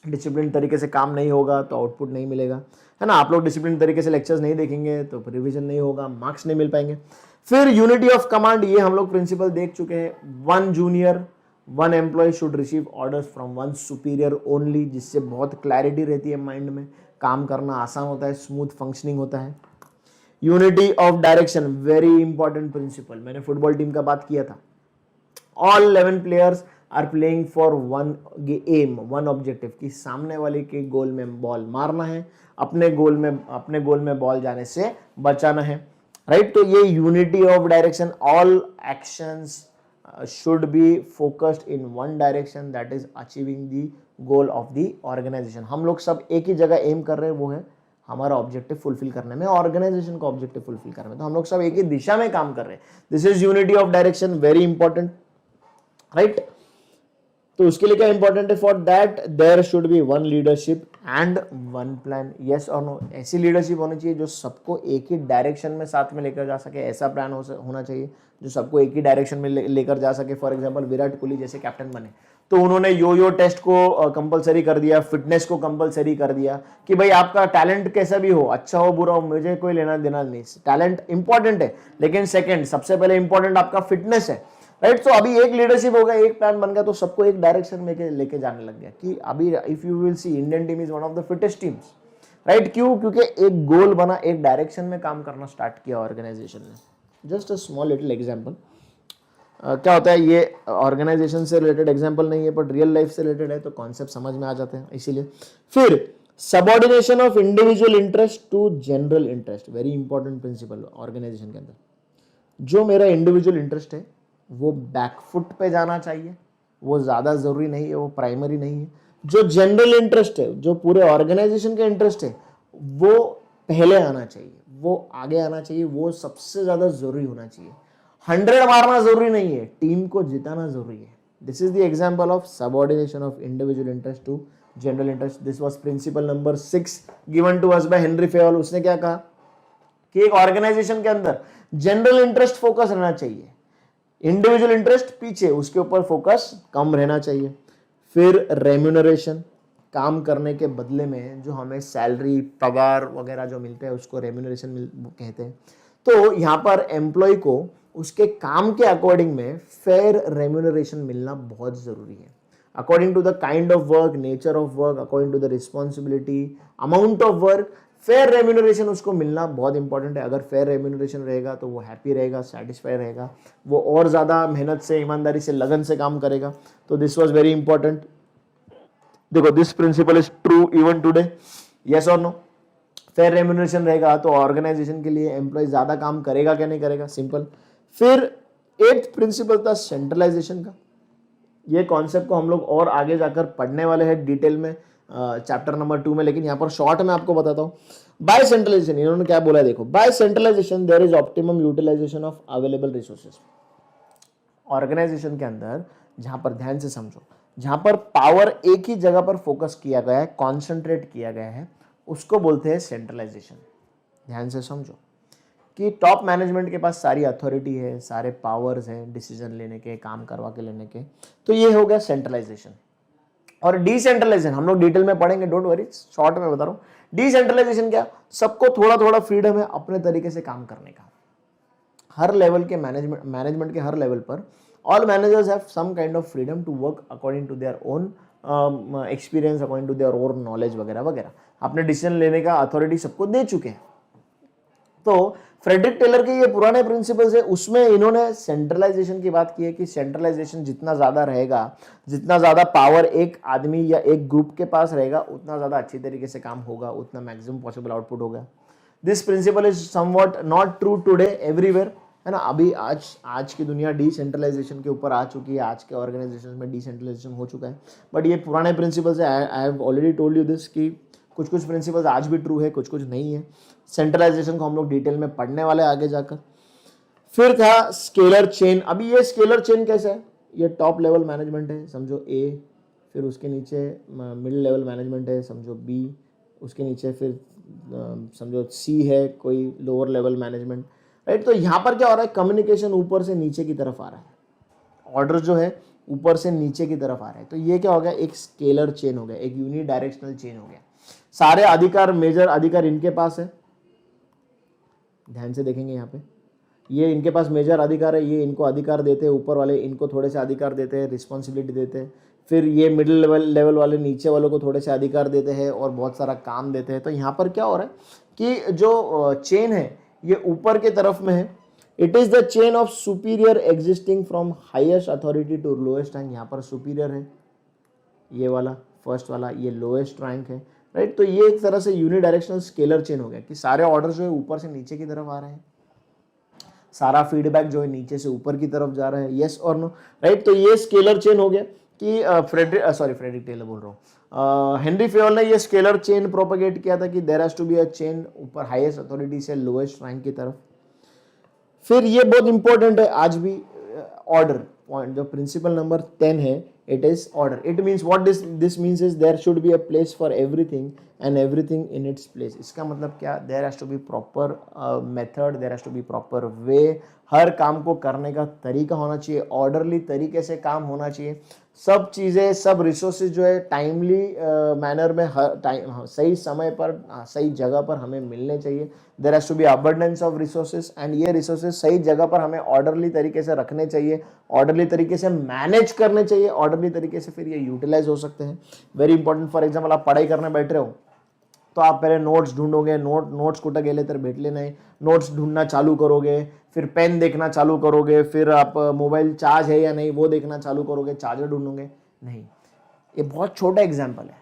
डिसिप्लिन तरीके से काम नहीं होगा तो आउटपुट नहीं मिलेगा, है ना। आप लोग डिसिप्लिन तरीके से लेक्चर्स नहीं देखेंगे तो रिवीजन नहीं होगा, मार्क्स नहीं मिल पाएंगे। फिर यूनिटी ऑफ कमांड, ये हम लोग प्रिंसिपल देख चुके हैं। 1 junior 1 employee should receive orders from 1 superior only, जिससे बहुत क्लैरिटी रहती है माइंड में, काम करना आसान होता है, स्मूथ फंक्शनिंग होता है। Unity of direction, very important principle, मैंने फुटबॉल टीम का बात किया था। All 11 players are playing for 1 aim, 1 objective, कि सामने वाले के गोल में बॉल मारना है, अपने गोल में बॉल जाने से बचाना है, राइट। तो ये unity of direction, all actions should be focused in one direction, that is achieving the goal of the organization। हम लोग सब एक ही जगह एम कर रहे हैं, वो है हमारा ऑब्जेक्टिव फुलफिल करने में, ऑर्गेनाइजेशन का ऑब्जेक्टिव फुलफिल करने में, तो हम लोग सब एक ही दिशा में काम कर रहे हैं। This is unity of direction, very important, right. तो उसके लिए क्या इंपॉर्टेंट है, for that there should be 1 leadership and 1 plan. Yes और नो, ऐसी लीडरशिप होनी चाहिए जो सबको एक ही डायरेक्शन में साथ में लेकर जा सके, ऐसा प्लान होना चाहिए जो सबको एक ही डायरेक्शन में लेकर जा सके। फॉर एग्जांपल विराट कोहली जैसे कैप्टन बने तो उन्होंने यो टेस्ट को कंपलसरी कर दिया, फिटनेस को कंपलसरी कर दिया कि भाई आपका टैलेंट कैसा भी हो, अच्छा हो बुरा हो, मुझे कोई लेना देना नहीं, टैलेंट इंपॉर्टेंट है, लेकिन सेकंड सबसे पहले इंपॉर्टेंट आपका फिटनेस है, राइट। तो अभी एक लीडरशिप हो गया, एक प्लान बन गया, तो सबको एक डायरेक्शन में लेके जाने लग गया कि अभी if you will see Indian team is one of the fittest teams, right? क्यों? क्योंकि एक गोल बना, एक डायरेक्शन में काम करना स्टार्ट किया ऑर्गेनाइजेशन ने। Just a small little example. क्या होता है, ये ऑर्गेनाइजेशन से रिलेटेड एग्जाम्पल नहीं है बट रियल लाइफ से रिलेटेड है, तो कॉन्सेप्ट समझ में आ जाते हैं इसीलिए। फिर subordination of individual interest to general interest, very important principle organisation के अंदर। जो मेरा इंडिविजुअल इंटरेस्ट है वो बैकफुट पे जाना चाहिए, वो ज़्यादा ज़रूरी नहीं है, वो प्राइमरी नहीं है। जो जनरल इंटरेस्ट है, जो पूरे ऑर्गेनाइजेशन का इंटरेस्ट है, वो पहले आना चाहिए, वो आगे आना चाहिए, वो सबसे ज़्यादा ज़रूरी होना चाहिए। 100 मारना ज़रूरी नहीं है, टीम को जिताना ज़रूरी है। This is the example of subordination of individual interest to general interest. This was principle number 6 given to us by Henry Fayol. उसने क्या कहा कि एक ऑर्गेनाइजेशन के अंदर जनरल इंटरेस्ट फोकस रहना चाहिए, इंडिविजुअल इंटरेस्ट पीछे, उसके ऊपर फोकस कम रहना चाहिए। फिर रेम्यूनरेशन, काम करने के बदले में जो हमें सैलरी, पगार वगैरह जो मिलते हैं उसको रेम्यूनरेशन कहते हैं। तो यहाँ पर एम्प्लॉय को उसके काम के अकॉर्डिंग में फेयर रेम्यूनरेशन मिलना बहुत जरूरी है। According to the kind of work, nature of work, according to the responsibility, amount of work, fair remuneration उसको मिलना बहुत इंपॉर्टेंट है। अगर फेयर रेम्यूनरेशन रहेगा तो वो हैप्पी रहेगा, सेटिस्फाई रहेगा, वो और ज़्यादा मेहनत से, ईमानदारी से, लगन से काम करेगा। तो दिस वॉज वेरी इंपॉर्टेंट। देखो, this principle is true even today, yes और नो? फेयर रेम्यूनरेशन रहेगा तो ऑर्गेनाइजेशन के लिए एम्प्लॉय ज़्यादा काम करेगा क्या नहीं करेगा, सिंपल। फिर 8th प्रिंसिपल था सेंट्रलाइजेशन का। ये कॉन्सेप्ट को हम लोग और आगे जाकर पढ़ने वाले हैं डिटेल में चैप्टर नंबर 2 में, लेकिन यहाँ पर शॉर्ट में आपको बताता हूँ। बाय सेंट्रलाइजेशन इन्होंने क्या बोला है, देखो, by centralisation there is optimum utilisation of available resources. Organisation के अंदर जहां पर, ध्यान से समझो, जहां पर पावर एक ही जगह पर फोकस किया गया है, कॉन्सेंट्रेट किया गया है, उसको बोलते हैं सेंट्रलाइजेशन। ध्यान से समझो कि टॉप मैनेजमेंट के पास सारी अथॉरिटी है, सारे पावर्स हैं डिसीजन लेने के, काम करवा के लेने के, तो ये हो गया सेंट्रलाइजेशन। और डिसेंट्रलाइजेशन हम लोग डिटेल में पढ़ेंगे, डोंट वरी, शॉर्ट में बता रहा हूं। डिसेंट्रलाइजेशन क्या, सबको थोड़ा थोड़ा फ्रीडम है अपने तरीके से काम करने का। हर लेवल के मैनेजमेंट के हर लेवल पर all managers have some kind of freedom to work according to their own experience, according to their own knowledge वगैरह वगैरह। अपने डिसीजन लेने का अथॉरिटी सबको दे चुके हैं। तो फ्रेडरिक टेलर के ये पुराने प्रिंसिपल्स है, उसमें इन्होंने सेंट्रलाइजेशन की बात की है कि सेंट्रलाइजेशन जितना ज़्यादा रहेगा, जितना ज़्यादा पावर एक आदमी या एक ग्रुप के पास रहेगा, उतना ज़्यादा अच्छी तरीके से काम होगा, उतना मैक्सिमम पॉसिबल आउटपुट होगा। This principle is somewhat not true today everywhere, है ना? अभी आज की दुनिया डिसेंट्रलाइजेशन के ऊपर आ चुकी है, आज के ऑर्गेनाइजेशन में डिसेंट्रलाइजेशन हो चुका है, बट ये पुराने प्रिंसिपल्स है। I have already told you this कि कुछ कुछ प्रिंसिपल्स आज भी ट्रू है, कुछ कुछ नहीं है। सेंट्रलाइजेशन को हम लोग डिटेल में पढ़ने वाले आगे जाकर। फिर था स्केलर चेन। अभी ये स्केलर चेन कैसा है, ये टॉप लेवल मैनेजमेंट है, समझो ए, फिर उसके नीचे मिडिल लेवल मैनेजमेंट है, समझो बी, उसके नीचे फिर समझो सी है, कोई लोअर लेवल मैनेजमेंट, राइट? तो यहाँ पर क्या हो रहा है, कम्युनिकेशन ऊपर से नीचे की तरफ आ रहा है, ऑर्डर जो है ऊपर से नीचे की तरफ आ रहा है। तो ये क्या हो गया, एक स्केलर चेन हो गया, एक यूनिडायरेक्शनल चेन हो गया। सारे अधिकार, मेजर अधिकार इनके पास है, ध्यान से देखेंगे यहाँ पे, ये इनके पास मेजर अधिकार है, ये इनको अधिकार देते हैं, ऊपर वाले इनको थोड़े से अधिकार देते हैं, रिस्पॉन्सिबिलिटी देते हैं। फिर ये मिडिल लेवल वाले नीचे वालों को थोड़े से अधिकार देते हैं और बहुत सारा काम देते हैं। तो यहाँ पर क्या हो रहा है कि जो चेन है ये ऊपर के तरफ में है। It is the chain of superior existing from highest authority to lowest rank. यहाँ पर सुपीरियर है ये वाला, फर्स्ट वाला, ये लोएस्ट रैंक है, राइट? तो ये एक तरह से यूनिडायरेक्शनल स्केलर चेन हो गया कि सारे ऑर्डर जो है ऊपर से नीचे की तरफ आ रहे हैं, सारा फीडबैक जो है नीचे से ऊपर की तरफ जा रहा है, यस और नो, राइट? तो ये स्केलर चेन हो गया कि फ्रेडरिक टेलर बोल रहा हूँ, हेनरी फेयोल ने ये स्केलर चेन प्रोपेगेट किया था कि there has to be a chain ऊपर हाईएस्ट अथॉरिटी से लोएस्ट रैंक की तरफ। फिर ये बहुत इंपॉर्टेंट है आज भी, ऑर्डर पॉइंट, जो प्रिंसिपल नंबर 10 है, it is order. It means what this means is there should be a place for everything and everything in its place. इसका मतलब क्या, there has to be proper method, there has to be proper way. हर काम को करने का तरीका होना चाहिए, ऑर्डरली तरीके से काम होना चाहिए। सब चीज़ें, सब रिसोर्सेज जो है टाइमली मैनर में, सही समय पर, सही जगह पर हमें मिलने चाहिए। There has to be abundance of resources, and ये रिसोर्सेज सही जगह पर हमें ऑर्डरली तरीके से रखने चाहिए, ऑर्डरली तरीके से मैनेज करने चाहिए, ऑर्डरली तरीके से फिर ये यूटिलाइज हो सकते हैं। Very important. फॉर एग्जाम्पल, आप पढ़ाई करने बैठ रहे हो, तो आप पहले नोट्स ढूंढोगे, नोट्स कुठं गेले तर भेटले नाही, नोट्स ढूंढना चालू करोगे, फिर पेन देखना चालू करोगे, फिर आप मोबाइल चार्ज है या नहीं वो देखना चालू करोगे, चार्जर ढूंढोगे नहीं। ये बहुत छोटा एग्जाम्पल है।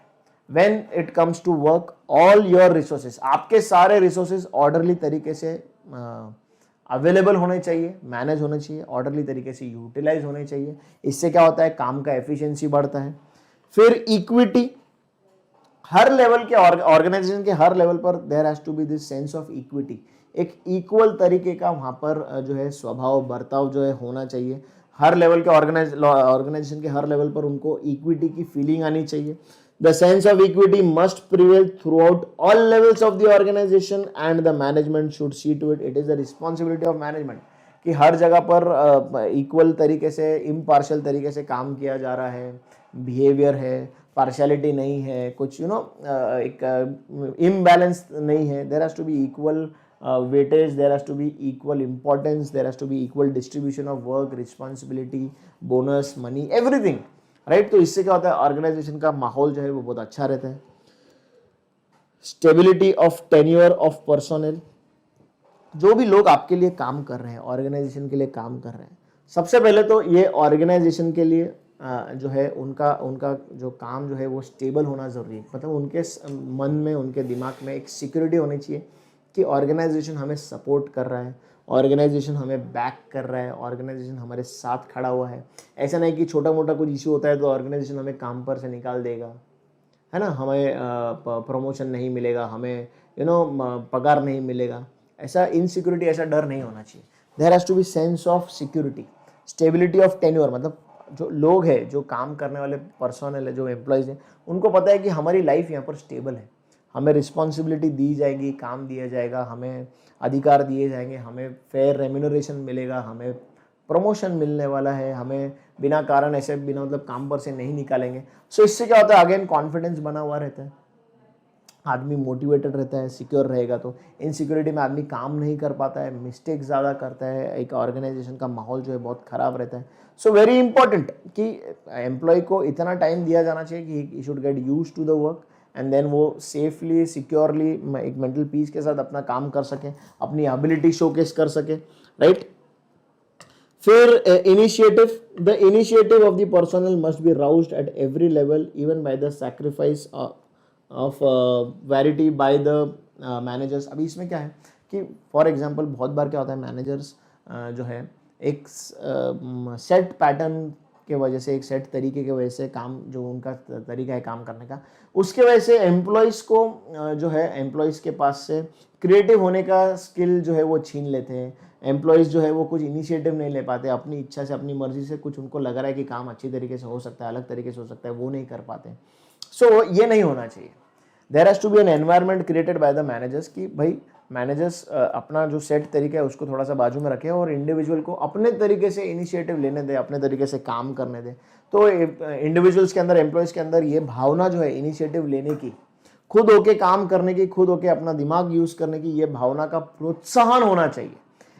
When it comes to work, all your resources, आपके सारे रिसोर्सेस ऑर्डरली तरीके से अवेलेबल होने चाहिए, मैनेज होने चाहिए, ऑर्डरली तरीके से यूटिलाइज होने चाहिए। इससे क्या होता है, काम का एफिशिएंसी बढ़ता है। फिर इक्विटी, हर लेवल के ऑर्गेनाइजेशन के हर लेवल पर there has to be this sense of equity. एक इक्वल तरीके का वहां पर जो है स्वभाव बर्ताव जो है होना चाहिए। हर लेवल के ऑर्गेनाइजेशन के हर लेवल पर उनको इक्विटी की फीलिंग आनी चाहिए। The sense of equity must prevail throughout all levels of the organisation and the management should see to it is the responsibility of management कि हर जगह पर इक्वल तरीके से, इम्पार्शियल तरीके से काम किया जा रहा है, बिहेवियर है, पार्शियलिटी नहीं है, कुछ एक इम्बैलेंस नहीं है। There has to be equal weightage, there has to be equal importance, there has to be equal distribution of work, responsibility, bonus, money, everything, right. तो इससे क्या होता है, ऑर्गेनाइजेशन का माहौल जो है वो बहुत अच्छा रहता है। Stability of tenure of personnel, जो भी लोग आपके लिए काम कर रहे हैं, ऑर्गेनाइजेशन के लिए काम कर रहे हैं, सबसे पहले तो ये ऑर्गेनाइजेशन के लिए जो है उनका जो काम जो है वो स्टेबल होना ज़रूरी है। मतलब उनके मन में, उनके दिमाग में एक सिक्योरिटी होनी चाहिए कि ऑर्गेनाइजेशन हमें सपोर्ट कर रहा है, ऑर्गेनाइजेशन हमें बैक कर रहा है, ऑर्गेनाइजेशन हमारे साथ खड़ा हुआ है। ऐसा नहीं कि छोटा मोटा कुछ इश्यू होता है तो ऑर्गेनाइजेशन हमें काम पर से निकाल देगा, है ना, हमें प्रमोशन नहीं मिलेगा, हमें पगार नहीं मिलेगा। ऐसा इनसिक्योरिटी, ऐसा डर नहीं होना चाहिए। There has to be sense of security. Stability of tenure, मतलब जो लोग हैं, जो काम करने वाले पर्सनल है, जो एम्प्लॉयज़ हैं, उनको पता है कि हमारी लाइफ यहाँ पर स्टेबल है, हमें रिस्पॉन्सिबिलिटी दी जाएगी, काम दिया जाएगा, हमें अधिकार दिए जाएंगे, हमें फेयर रेम्यूनरेशन मिलेगा, हमें प्रमोशन मिलने वाला है, हमें बिना कारण ऐसे बिना मतलब काम पर से नहीं निकालेंगे। सो इससे क्या होता है, अगेन कॉन्फिडेंस बना हुआ रहता है, आदमी मोटिवेटेड रहता है। सिक्योर रहेगा तो इनसिक्योरिटी में आदमी काम नहीं कर पाता है, मिस्टेक ज़्यादा करता है, एक ऑर्गेनाइजेशन का माहौल जो है बहुत ख़राब रहता है। सो वेरी इंपॉर्टेंट कि एम्प्लॉय को इतना टाइम दिया जाना चाहिए कि he should get use to the work and then वो सेफली, सिक्योरली, एक मेंटल पीस के साथ अपना काम कर सके, अपनी एबिलिटी शोकेस कर सके, राइट। फिर initiative, the initiative of the personnel must be roused at every level even by the sacrifice of variety by the managers. अभी इसमें क्या है कि फॉर एग्जांपल बहुत बार क्या होता है, मैनेजर्स जो है एक सेट पैटर्न के वजह से, एक सेट तरीके की वजह से काम, जो उनका तरीका है काम करने का, उसके वजह से एम्प्लॉयज़ को जो है, एम्प्लॉयज़ के पास से क्रिएटिव होने का स्किल जो है वो छीन लेते हैं। एम्प्लॉयज़ जो है वो कुछ इनिशिएटिव नहीं ले पाते, अपनी इच्छा से, अपनी मर्जी से कुछ उनको लग रहा है कि काम अच्छी तरीके से हो सकता है, अलग तरीके से हो सकता है, वो नहीं कर पाते। सो ये नहीं होना चाहिए। There has to be an environment created by the managers कि भाई मैनेजर्स अपना जो सेट तरीका है उसको थोड़ा सा बाजू में रखें और इंडिविजुअल को अपने तरीके से इनिशिएटिव लेने दें, अपने तरीके से काम करने दें। तो इंडिविजुअल्स के अंदर, एम्प्लॉयज़ के अंदर ये भावना जो है इनिशिएटिव लेने की, खुद होके काम करने की, खुद होके अपना दिमाग यूज़ करने की, ये भावना का प्रोत्साहन होना चाहिए,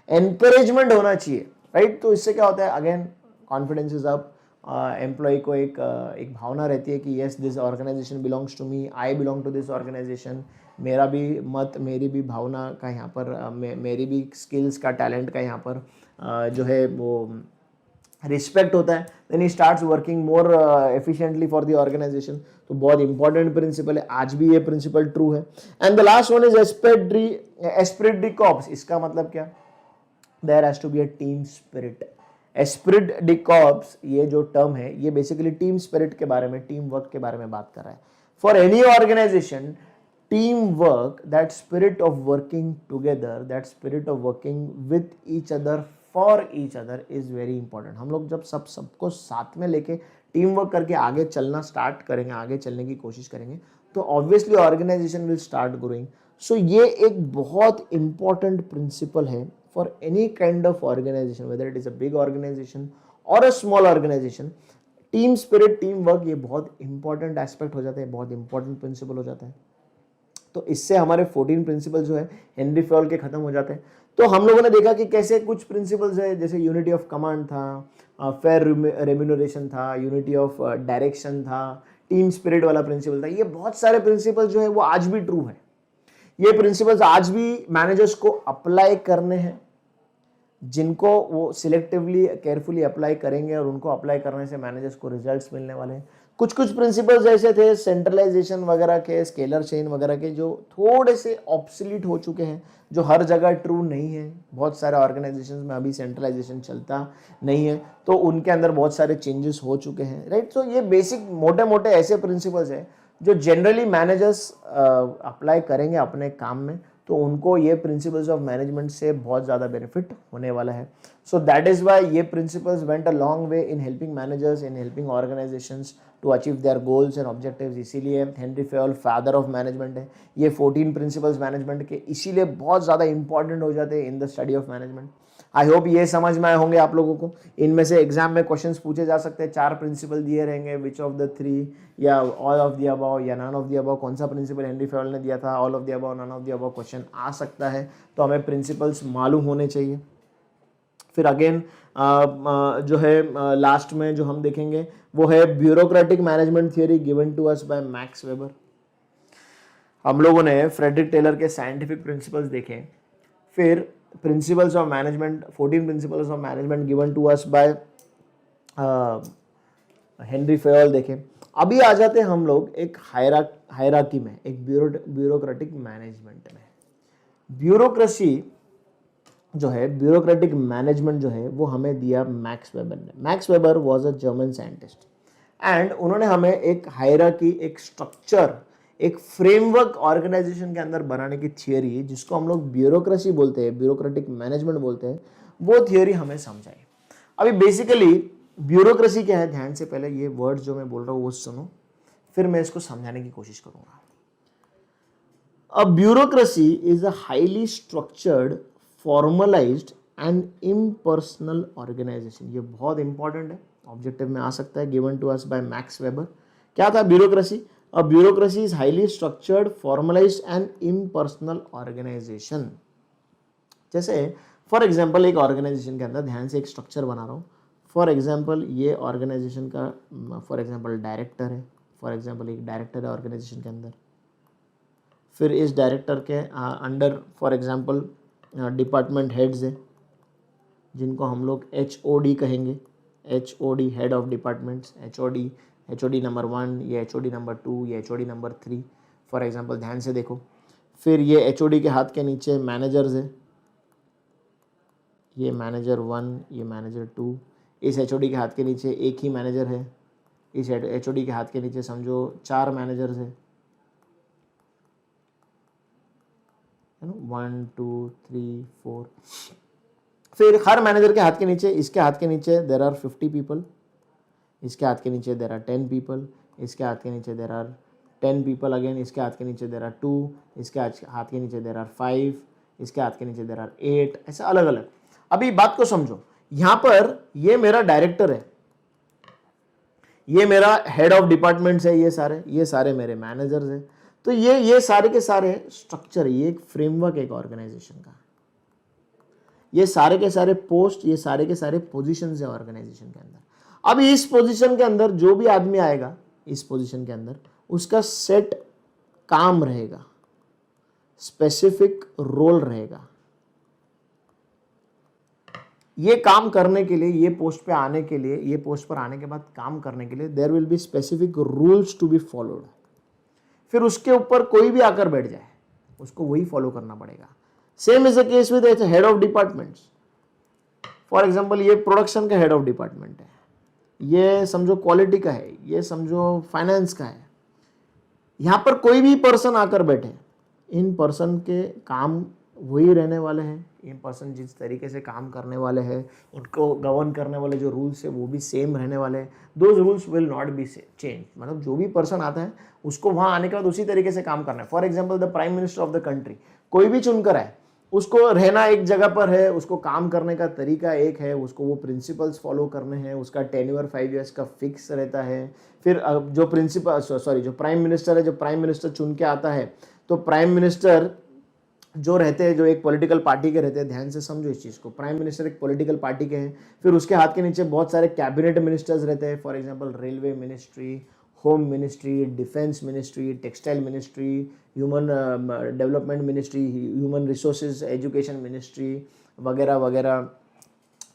एनकरेजमेंट होना चाहिए, राइट। तो इससे क्या होता है, again confidence is up. Employee को एक भावना रहती है कि yes, this organisation belongs to me, I belong to this organisation, मेरा भी मत, मेरी भी भावना का यहाँ पर मेरी भी स्किल्स का, टैलेंट का यहाँ पर जो है वो रिस्पेक्ट होता है। Then he starts working more efficiently for the organisation. तो बहुत इंपॉर्टेंट प्रिंसिपल है, आज भी ये प्रिंसिपल ट्रू है। And the last one is esprit de corps. इसका मतलब क्या, there has to be a team spirit. Esprit de corps, ये जो टर्म है ये बेसिकली टीम स्पिरिट के बारे में, टीम वर्क के बारे में बात कर रहा है। For any organisation, team work, that spirit of working together, that spirit of working with each other, for each other is very important. हम लोग जब सबको साथ में लेके टीम वर्क करके आगे चलना स्टार्ट करेंगे, आगे चलने की कोशिश करेंगे, तो obviously organisation will start growing. So ये एक बहुत इंपॉर्टेंट प्रिंसिपल है for any kind of organization, whether it is a big organization or a small organization. Team spirit, team work, ये बहुत इंपॉर्टेंट एस्पेक्ट हो जाता है, बहुत इंपॉर्टेंट प्रिंसिपल हो जाता है। तो इससे हमारे 14 प्रिंसिपल जो है हेनरी फॉयल के खत्म हो जाते हैं। तो हम लोगों ने देखा कि कैसे कुछ प्रिंसिपल्स है, जैसे यूनिटी ऑफ कमांड था, फेयर रेम्यूनरेशन था, यूनिटी ऑफ डायरेक्शन था, टीम स्पिरिट वाला प्रिंसिपल था। ये बहुत सारे प्रिंसिपल जो है वो आज भी ट्रू है, ये प्रिंसिपल्स आज भी मैनेजर्स को अप्लाई करने हैं, जिनको वो सिलेक्टिवली केयरफुली अप्लाई करेंगे और उनको अप्लाई करने से मैनेजर्स को रिजल्ट्स मिलने वाले हैं। कुछ कुछ प्रिंसिपल्स ऐसे थे सेंट्रलाइजेशन वगैरह के, स्केलर चेन वगैरह के, जो थोड़े से ऑब्सोलीट हो चुके हैं, जो हर जगह ट्रू नहीं है। बहुत सारे ऑर्गेनाइजेशंस में अभी सेंट्रलाइजेशन चलता नहीं है, तो उनके अंदर बहुत सारे चेंजेस हो चुके हैं, राइट। तो ये बेसिक मोटे मोटे ऐसे प्रिंसिपल्स हैं जो जनरली मैनेजर्स अप्लाई करेंगे अपने काम में, तो उनको ये प्रिंसिपल्स ऑफ मैनेजमेंट से बहुत ज़्यादा बेनिफिट होने वाला है। सो दैट इज़ वाई ये principles went a long way in helping managers, in helping organisations to achieve their goals and objectives. इसीलिए Henri Fayol father of management है। ये 14 प्रिंसिपल्स मैनेजमेंट के इसीलिए बहुत ज़्यादा इंपॉर्टेंट हो जाते हैं in the study of management. I hope ये समझ में आए होंगे आप लोगों को। इनमें से एग्जाम में क्वेश्चंस पूछे जा सकते हैं, 4 प्रिंसिपल दिए रहेंगे, विच ऑफ द 3 या ऑल ऑफ द अबव या नन ऑफ द अबव, कौन सा प्रिंसिपल हेनरी फेयोल ने दिया था, all of the above, none of the above question आ सकता है। तो हमें प्रिंसिपल्स मालूम होने चाहिए। फिर अगेन जो है लास्ट में जो हम देखेंगे वो है bureaucratic management theory given to us by Max Weber. हम लोगों ने फ्रेडरिक टेलर के साइंटिफिक प्रिंसिपल्स देखे, फिर principles of management, 14 principles of management given to us by Henry Fayol देखे। अभी आ जाते हैं हम लोग एक हायरार्की में, एक ब्यूरोक्रेटिक मैनेजमेंट में। ब्यूरोक्रेसी जो है, ब्यूरोक्रेटिक मैनेजमेंट जो है, वो हमें दिया मैक्स वेबर ने। Max weber was a German scientist and उन्होंने हमें एक हायरार्की, एक स्ट्रक्चर, एक फ्रेमवर्क ऑर्गेनाइजेशन के अंदर बनाने की थियोरी, जिसको हम लोग ब्यूरोक्रेसी बोलते हैं, ब्यूरोक्रेटिक मैनेजमेंट बोलते हैं, वो थियोरी हमें समझाई। अभी बेसिकली ब्यूरोक्रेसी क्या है, ध्यान से पहले ये वर्ड्स जो मैं बोल रहा हूँ वो सुनो, फिर मैं इसको समझाने की कोशिश करूंगा। A bureaucracy is a highly structured, formalised and impersonal organisation. ये बहुत इंपॉर्टेंट है, ऑब्जेक्टिव में आ सकता है, given to us by Max Weber. क्या था bureaucracy? A bureaucracy is highly structured, formalised and impersonal organisation. जैसे फॉर एग्जाम्पल एक ऑर्गेनाइजेशन के अंदर, ध्यान से एक स्ट्रक्चर बना रहा हूँ। फॉर एग्जाम्पल ये ऑर्गेनाइजेशन का फॉर एग्जाम्पल डायरेक्टर है, फॉर एग्जाम्पल एक डायरेक्टर है ऑर्गेनाइजेशन के अंदर। फिर इस डायरेक्टर के under for example department heads है, जिनको हम लोग HOD कहेंगे, HOD head of departments, HOD number 1, ये HOD नंबर 2, ये HOD नंबर 3, फॉर एग्जांपल। ध्यान से देखो, फिर ये HOD के हाथ के नीचे मैनेजर्स है, ये मैनेजर 1, ये मैनेजर 2। इस HOD के हाथ के नीचे एक ही मैनेजर है, इस HOD के हाथ के नीचे समझो 4 मैनेजर्स है, 1 2 3 4। फिर हर मैनेजर के हाथ के नीचे, इसके हाथ के नीचे देर आर 50 पीपल, इसके हाथ के नीचे देर आर 10 पीपल, इसके हाथ के नीचे देर आर 10 पीपल अगेन, इसके हाथ के नीचे देर आर 2, इसके हाथ के नीचे देर आर 5, इसके हाथ के नीचे देर आर 8, ऐसा अलग अलग। अभी बात को समझो, यहां पर ये मेरा डायरेक्टर है, ये मेरा हेड ऑफ डिपार्टमेंट्स है, ये सारे मेरे मैनेजर्स हैं। तो ये सारे के सारे स्ट्रक्चर, ये एक फ्रेमवर्क एक ऑर्गेनाइजेशन का, ये सारे के सारे पोस्ट, ये सारे के सारे पोजीशंस है ऑर्गेनाइजेशन के अंदर। अब इस पोजीशन के अंदर जो भी आदमी आएगा, इस पोजीशन के अंदर उसका सेट काम रहेगा, स्पेसिफिक रोल रहेगा। ये काम करने के लिए, ये पोस्ट पे आने के लिए, ये पोस्ट पर आने के बाद काम करने के लिए there will be specific rules to be followed. फिर उसके ऊपर कोई भी आकर बैठ जाए, उसको वही फॉलो करना पड़ेगा। Same is the case with head of departments. For example ये प्रोडक्शन का हेड ऑफ डिपार्टमेंट है, ये समझो क्वालिटी का है, ये समझो फाइनेंस का है। यहाँ पर कोई भी पर्सन आकर बैठे, इन पर्सन के काम वही रहने वाले हैं, इन पर्सन जिस तरीके से काम करने वाले हैं, उनको गवर्न करने वाले जो रूल्स है वो भी सेम रहने वाले हैं। Those rules will not be change. मतलब जो भी पर्सन आता है उसको वहाँ आने के बाद उसी तरीके से काम करना है। For example the prime minister of the country, कोई भी चुनकर आए, उसको रहना एक जगह पर है, उसको काम करने का तरीका एक है, उसको वो प्रिंसिपल्स फॉलो करने हैं, उसका टेन्योर 5 ईयर्स का फिक्स रहता है। फिर जो प्राइम मिनिस्टर है, जो प्राइम मिनिस्टर चुन के आता है, तो प्राइम मिनिस्टर जो रहते हैं, जो एक पॉलिटिकल पार्टी के रहते हैं, ध्यान से समझो इस चीज़ को, प्राइम मिनिस्टर एक पॉलिटिकल पार्टी के हैं। फिर उसके हाथ के नीचे बहुत सारे कैबिनेट मिनिस्टर्स रहते हैं, for example railway ministry, home ministry, defence ministry, textile ministry, human development ministry, human resources education ministry वगैरह वगैरह,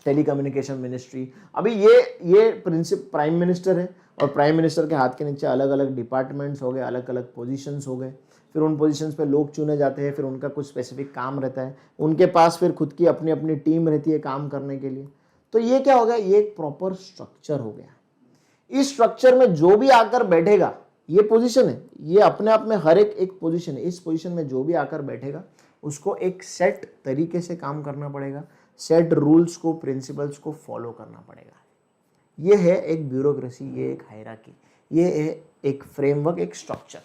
टेलीकम्युनिकेशन मिनिस्ट्री। अभी ये प्राइम मिनिस्टर है और प्राइम मिनिस्टर के हाथ के नीचे अलग अलग डिपार्टमेंट्स हो गए, अलग अलग पोजीशंस हो गए, फिर उन पोजीशंस पे लोग चुने जाते हैं, फिर उनका कुछ स्पेसिफिक काम रहता है, उनके पास फिर खुद की अपनी अपनी टीम रहती है काम करने के लिए। तो ये क्या हो गया, ये एक प्रॉपर स्ट्रक्चर हो गया। इस स्ट्रक्चर में जो भी आकर बैठेगा, ये पोजीशन है, ये अपने आप में हर एक पोजीशन है, इस पोजीशन में जो भी आकर बैठेगा उसको एक सेट तरीके से काम करना पड़ेगा, सेट रूल्स को, प्रिंसिपल्स को फॉलो करना पड़ेगा। ये है एक ब्यूरोक्रेसी, ये एक हायरार्की, ये है एक फ्रेमवर्क, एक स्ट्रक्चर।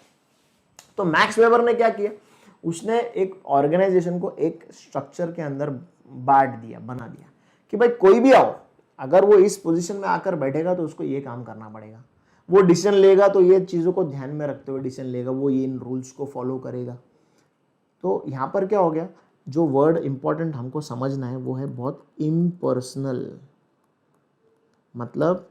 तो मैक्स वेबर ने क्या किया, उसने एक ऑर्गेनाइजेशन को एक स्ट्रक्चर के अंदर बांट दिया, बना दिया कि भाई कोई भी आओ, अगर वो इस पोजीशन में आकर बैठेगा तो उसको ये काम करना पड़ेगा, वो डिसीजन लेगा तो ये चीज़ों को ध्यान में रखते हुए डिसीजन लेगा, वो ये इन रूल्स को फॉलो करेगा। तो यहाँ पर क्या हो गया, जो वर्ड इंपॉर्टेंट हमको समझना है वो है बहुत इम्पर्सनल। मतलब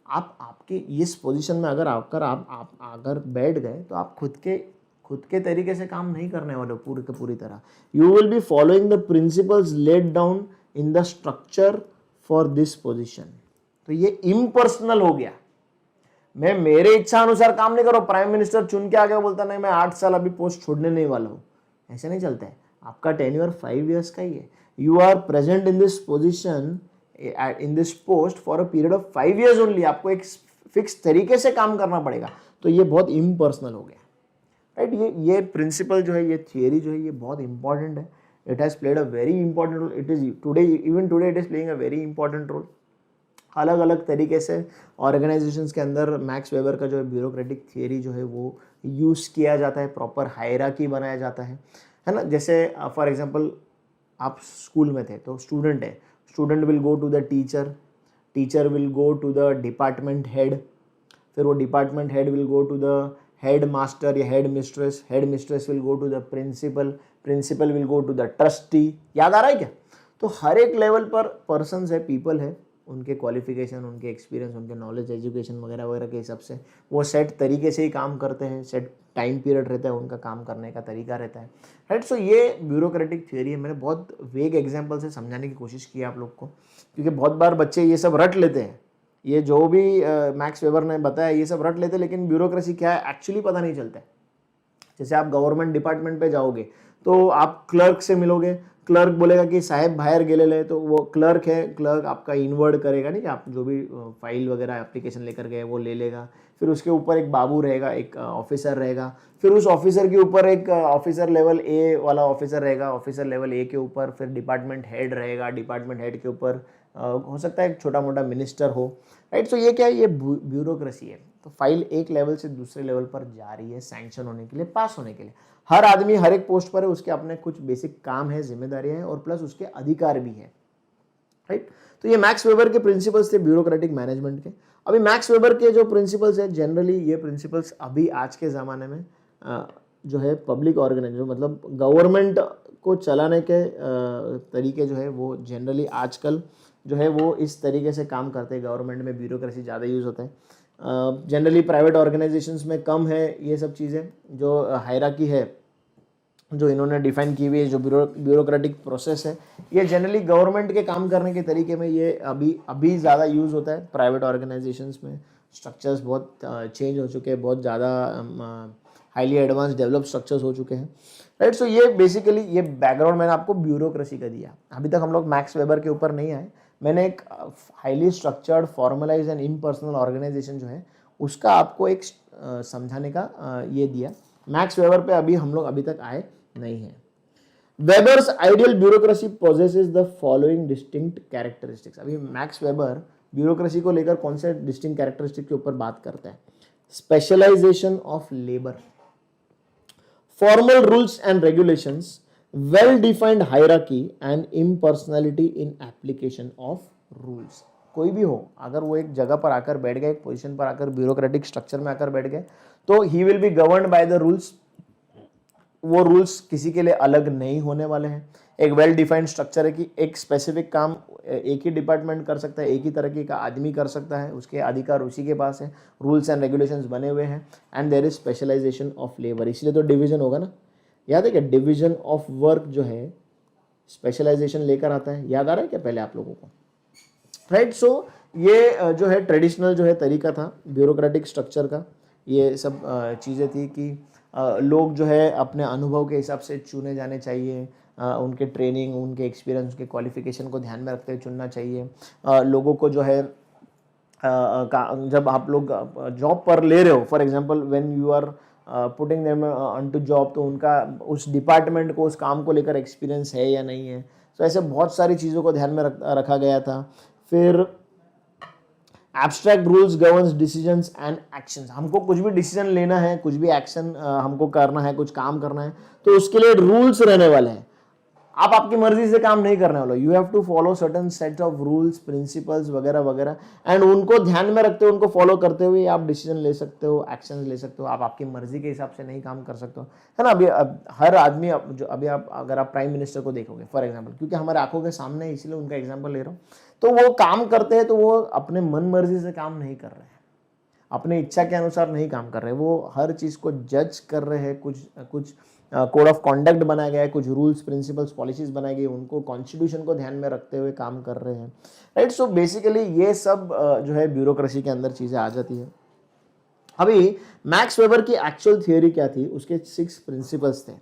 आप आपके इस पोजीशन में अगर आकर आप अगर बैठ गए तो आप खुद के तरीके से काम नहीं करने वाले पूरी तरह। You will be following the principles laid down in the structure for this position. तो ये इम्पर्सनल हो गया, मैं मेरे इच्छा अनुसार काम नहीं करो। प्राइम मिनिस्टर चुन के आ गया, बोलता नहीं मैं 8 साल अभी पोस्ट छोड़ने नहीं वाला हूँ, ऐसे नहीं चलता है। आपका टेन्योर 5 years का ही है। You are present in this position, in this post for a period of 5 years only. आपको एक फिक्स तरीके से काम करना पड़ेगा। तो ये बहुत इम्पर्सनल हो गया, राइट। ये प्रिंसिपल जो है, ये थियरी जो है, ये बहुत इंपॉर्टेंट है। It has played a very important role. It is today, even today it is playing a very important role. अलग अलग तरीके से ऑर्गेनाइजेशंस के अंदर मैक्स वेबर का जो है ब्यूरोक्रेटिक थियरी जो है वो यूज़ किया जाता है, प्रॉपर हायरार्की बनाया जाता है ना। जैसे फॉर एग्जांपल आप स्कूल में थे तो स्टूडेंट है, student will go to the teacher, teacher will go to the department head, फिर वो department head will go to the headmaster या headmistress will go to the principal, principal will go to the trustee. याद आ रहा है क्या? तो हर एक लेवल पर पर्सन्स है, पीपल है, उनके क्वालिफिकेशन, उनके एक्सपीरियंस, उनके नॉलेज, एजुकेशन वगैरह वगैरह के हिसाब से वो सेट तरीके से ही काम करते हैं, सेट टाइम पीरियड रहता है, उनका काम करने का तरीका रहता है, राइट। सो ये ब्यूरोक्रेटिक थ्योरी है। मैंने बहुत वेग एग्जांपल से समझाने की कोशिश की आप लोग को, क्योंकि बहुत बार बच्चे ये सब रट लेते हैं, ये जो भी मैक्स वेबर ने बताया ये सब रट लेते हैं, लेकिन ब्यूरोक्रेसी क्या है एक्चुअली पता नहीं चलता है। जैसे आप गवर्नमेंट डिपार्टमेंट पे जाओगे तो आप क्लर्क से मिलोगे, क्लर्क बोलेगा कि साहेब बाहर गेलेले, तो वो क्लर्क है, क्लर्क आपका इनवर्ड करेगा, नहीं कि आप जो भी फाइल वगैरह एप्लीकेशन लेकर गए वो ले लेगा। फिर उसके ऊपर एक बाबू रहेगा, एक ऑफिसर रहेगा, फिर उस ऑफिसर के ऊपर एक ऑफिसर लेवल ए वाला ऑफिसर रहेगा, ऑफिसर लेवल ए के ऊपर फिर डिपार्टमेंट हेड रहेगा, डिपार्टमेंट हेड के ऊपर हो सकता है एक छोटा मोटा मिनिस्टर हो, राइट। सो ये क्या है, ये ब्यूरोक्रेसी है। तो फाइल एक लेवल से दूसरे लेवल पर जा रही है सैंक्शन होने के लिए, पास होने के लिए। हर आदमी हर एक पोस्ट पर है, उसके अपने कुछ बेसिक काम है, जिम्मेदारियां हैं और प्लस उसके अधिकार भी है, राइट। तो ये मैक्स वेबर के प्रिंसिपल्स थे ब्यूरोक्रेटिक मैनेजमेंट के। अभी मैक्स वेबर के जो प्रिंसिपल्स है, जनरली ये प्रिंसिपल्स अभी आज के ज़माने में जो है पब्लिक ऑर्गेनाइजेशन, मतलब गवर्नमेंट को चलाने के तरीके जो है वो जनरली आजकल जो है वो इस तरीके से काम करते हैं। गवर्नमेंट में ब्यूरोक्रेसी ज़्यादा यूज़ होता है, जनरली प्राइवेट ऑर्गेनाइजेशंस में कम है ये सब चीज़ें। जो हायरार्की है जो इन्होंने डिफाइन की हुई है, जो ब्यूरोक्रेटिक प्रोसेस है, ये जनरली गवर्नमेंट के काम करने के तरीके में ये अभी ज़्यादा यूज़ होता है। प्राइवेट ऑर्गेनाइजेशंस में स्ट्रक्चर्स बहुत चेंज हो चुके हैं, बहुत ज़्यादा हाईली एडवांस डेवलप स्ट्रक्चर्स हो चुके हैं, राइट। सो ये बेसिकली ये बैकग्राउंड मैंने आपको ब्यूरोक्रेसी का दिया। अभी तक हम लोग मैक्स वेबर के ऊपर नहीं आए। मैंने एक highly structured, formalise and impersonal organisation जो है उसका आपको एक समझाने का ये दिया। मैक्स वेबर पे अभी हम लोग अभी तक आए नहीं है। Weber's ideal bureaucracy possesses the following distinct characteristics. अभी मैक्स वेबर ब्यूरोक्रेसी को लेकर कौन से डिस्टिंक्ट कैरेक्टरिस्टिक के ऊपर बात करता है? Specialisation of labour, formal rules and regulations, well defined hierarchy and impersonality in application of rules. कोई भी हो, अगर वो एक जगह पर आकर बैठ गए, एक पोजीशन पर आकर ब्यूरोक्रेटिक स्ट्रक्चर में आकर बैठ गए, तो he will be governed by the rules. वो रूल्स किसी के लिए अलग नहीं होने वाले हैं। एक वेल डिफाइंड स्ट्रक्चर है कि एक स्पेसिफिक काम एक ही डिपार्टमेंट कर सकता है, एक ही तरीके का आदमी कर सकता है, उसके अधिकार उसी के पास है, रूल्स एंड रेगुलेशंस बने हुए हैं, and there is specialisation of labour, इसलिए तो डिवीजन होगा ना। याद है क्या, डिवीजन ऑफ वर्क जो है स्पेशलाइजेशन लेकर आता है, याद आ रहा है क्या पहले आप लोगों को, राइट। सो ये जो है ट्रेडिशनल जो है तरीका था ब्यूरोक्रेटिक स्ट्रक्चर का, ये सब चीज़ें थी कि लोग जो है अपने अनुभव के हिसाब से चुने जाने चाहिए, उनके ट्रेनिंग, उनके एक्सपीरियंस, उनके क्वालिफिकेशन को ध्यान में रखते हुए चुनना चाहिए। लोगों को जो है जब आप लोग जॉब पर ले रहे हो, for example when you are putting them on to job, तो उनका उस डिपार्टमेंट को, उस काम को लेकर एक्सपीरियंस है या नहीं है। तो ऐसे बहुत सारी चीज़ों को ध्यान में रखा गया था। फिर abstract rules governs decisions and actions, हमको कुछ भी डिसीजन लेना है, कुछ भी एक्शन हमको करना है, कुछ काम करना है, तो उसके लिए रूल्स रहने वाले हैं। आप आपकी मर्जी से काम नहीं करने वाले, you have to follow certain set of rules, principles वगैरह वगैरह, एंड उनको ध्यान में रखते हुए, उनको फॉलो करते हुए आप डिसीजन ले सकते हो, एक्शन ले सकते हो। आप आपकी मर्जी के हिसाब से नहीं काम कर सकते हो, है ना। अभी हर आदमी जो अभी आप अगर आप प्राइम मिनिस्टर को देखोगे फॉर एग्जाम्पल, क्योंकि हमारे आंखों के सामने है इसलिए उनका एग्जाम्पल ले रहा हूँ, तो वो काम करते हैं तो वो अपने मन मर्जी से काम नहीं कर रहे हैं, अपने इच्छा के अनुसार नहीं काम कर रहे, वो हर चीज़ को जज कर रहे हैं। कुछ कोड ऑफ कॉन्डक्ट बनाया गया है, कुछ रूल्स, प्रिंसिपल्स, पॉलिसीज बनाई गई, उनको कॉन्स्टिट्यूशन को ध्यान में रखते हुए काम कर रहे हैं, राइट। सो बेसिकली ये सब जो है ब्यूरोक्रेसी के अंदर चीज़ें आ जाती है। अभी मैक्स वेबर की एक्चुअल थियोरी क्या थी, उसके 6 प्रिंसिपल्स थे।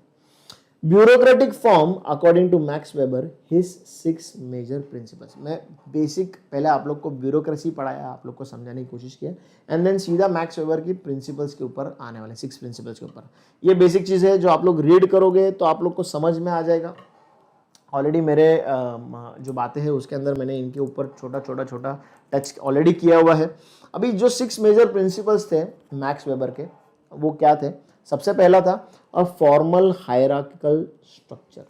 Bureaucratic form according to Max Weber his 6 major principles. मैं बेसिक पहले आप लोग को ब्यूरोक्रेसी पढ़ाया, आप लोग को समझाने की कोशिश किया, एंड देन सीधा मैक्स वेबर की प्रिंसिपल्स के ऊपर आने वाले 6 प्रिंसिपल्स के ऊपर। ये बेसिक चीज़ है जो आप लोग रीड करोगे तो आप लोग को समझ में आ जाएगा। ऑलरेडी मेरे जो बातें हैं उसके अंदर मैंने इनके ऊपर छोटा टच ऑलरेडी किया हुआ है। अभी जो 6 मेजर प्रिंसिपल्स थे मैक्स वेबर के, वो क्या थे। सबसे पहला था अ फॉर्मल हायरार्किकल स्ट्रक्चर।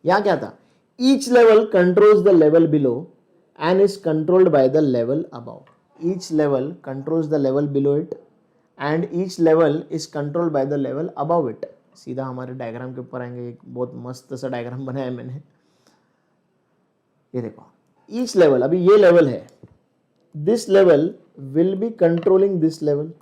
यहां क्या था, each level controls the level below and is controlled by the level above. Each level controls the level below it and each level is controlled by the level above it. सीधा हमारे diagram के ऊपर आएंगे, एक बहुत मस्त सा diagram बनाया मैंने, ये देखो। ईच लेवल, अभी ये लेवल है, this level will be controlling this level,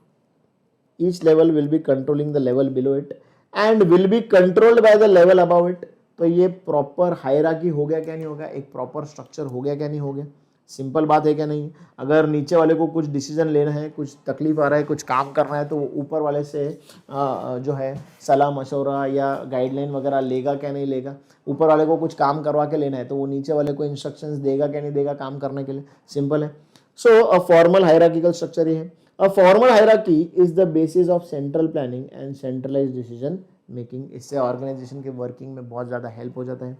each level will be controlling the level below it and will be controlled by the level above it। तो ये प्रॉपर हायरार्की हो गया क्या नहीं हो गया, एक प्रॉपर स्ट्रक्चर हो गया क्या नहीं हो गया, सिंपल बात है क्या नहीं। अगर नीचे वाले को कुछ डिसीजन लेना है, कुछ तकलीफ आ रहा है, कुछ काम करना है, तो वो ऊपर वाले से जो है सलाह मशवरा या गाइडलाइन वगैरह लेगा क्या नहीं लेगा। ऊपर वाले को कुछ काम करवा के लेना है तो वो नीचे वाले को इंस्ट्रक्शंस देगा क्या नहीं देगा काम करने के लिए, सिंपल है। सो अ फॉर्मल हायरार्किकल स्ट्रक्चर ये है। A formal hierarchy is the basis of central planning and centralized decision making। इससे ऑर्गेनाइजेशन के वर्किंग में बहुत ज़्यादा हेल्प हो जाता है।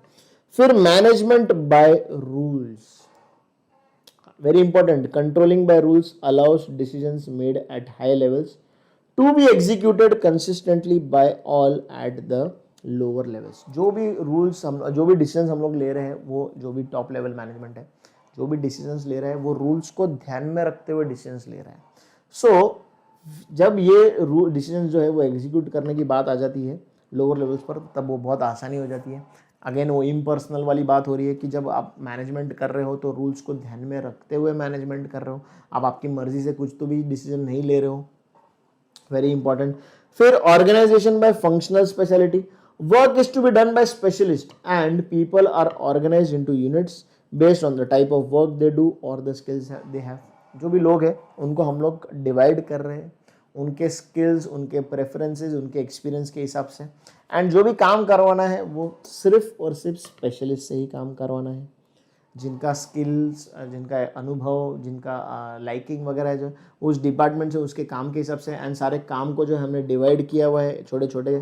फिर management by rules, very important. Controlling by rules allows decisions made at high levels to be executed consistently by all at the lower levels. जो भी रूल्स जो भी डिसीजंस हम लोग ले रहे हैं, वो जो भी टॉप लेवल मैनेजमेंट है, जो भी डिसीजंस ले रहा है वो रूल्स को ध्यान में रखते हुए डिसीजंस ले रहा है। सो जब ये रूल डिसीजन जो है वो एग्जीक्यूट करने की बात आ जाती है लोअर लेवल्स पर, तब वो बहुत आसानी हो जाती है। अगेन वो इम्पर्सनल वाली बात हो रही है कि जब आप मैनेजमेंट कर रहे हो तो रूल्स को ध्यान में रखते हुए मैनेजमेंट कर रहे हो, आप आपकी मर्जी से कुछ तो भी डिसीजन नहीं ले रहे हो, वेरी इंपॉर्टेंट। फिर organisation by functional speciality, work is to be done by specialist and people are organised into units based on the type of work they do और द स्किल्स दे हैव। जो भी लोग हैं उनको हम लोग divide कर रहे हैं उनके स्किल्स, उनके प्रेफरेंसेस, उनके एक्सपीरियंस के हिसाब से, एंड जो भी काम करवाना है वो सिर्फ और सिर्फ स्पेशलिस्ट से ही काम करवाना है, जिनका स्किल्स, जिनका अनुभव, जिनका लाइकिंग वगैरह है जो उस डिपार्टमेंट से, उसके काम के हिसाब से, एंड सारे काम को जो हमने डिवाइड किया हुआ है छोटे छोटे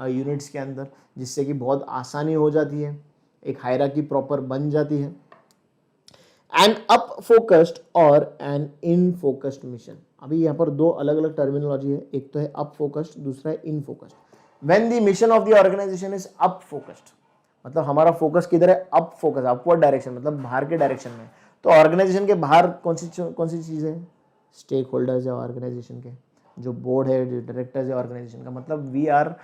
यूनिट्स के अंदर, जिससे कि बहुत आसानी हो जाती है, एक हायरार्की प्रॉपर बन जाती है। एन अप फोकस्ड और एन इन फोकस्ड मिशन। अभी यहाँ पर दो अलग अलग टर्मिनोलॉजी है, एक तो है अप फोकस्ड, दूसरा है in focused. When the mission of the organisation is up focused, मतलब हमारा फोकस किधर है, अप फोकस, अपवर्ड डायरेक्शन, मतलब बाहर के डायरेक्शन में। तो ऑर्गेनाइजेशन के बाहर कौन सी चीज़ है, स्टेक होल्डर्स है ऑर्गेनाइजेशन के, जो बोर्ड है, जो डायरेक्टर्स है ऑर्गेनाइजेशन का, मतलब we are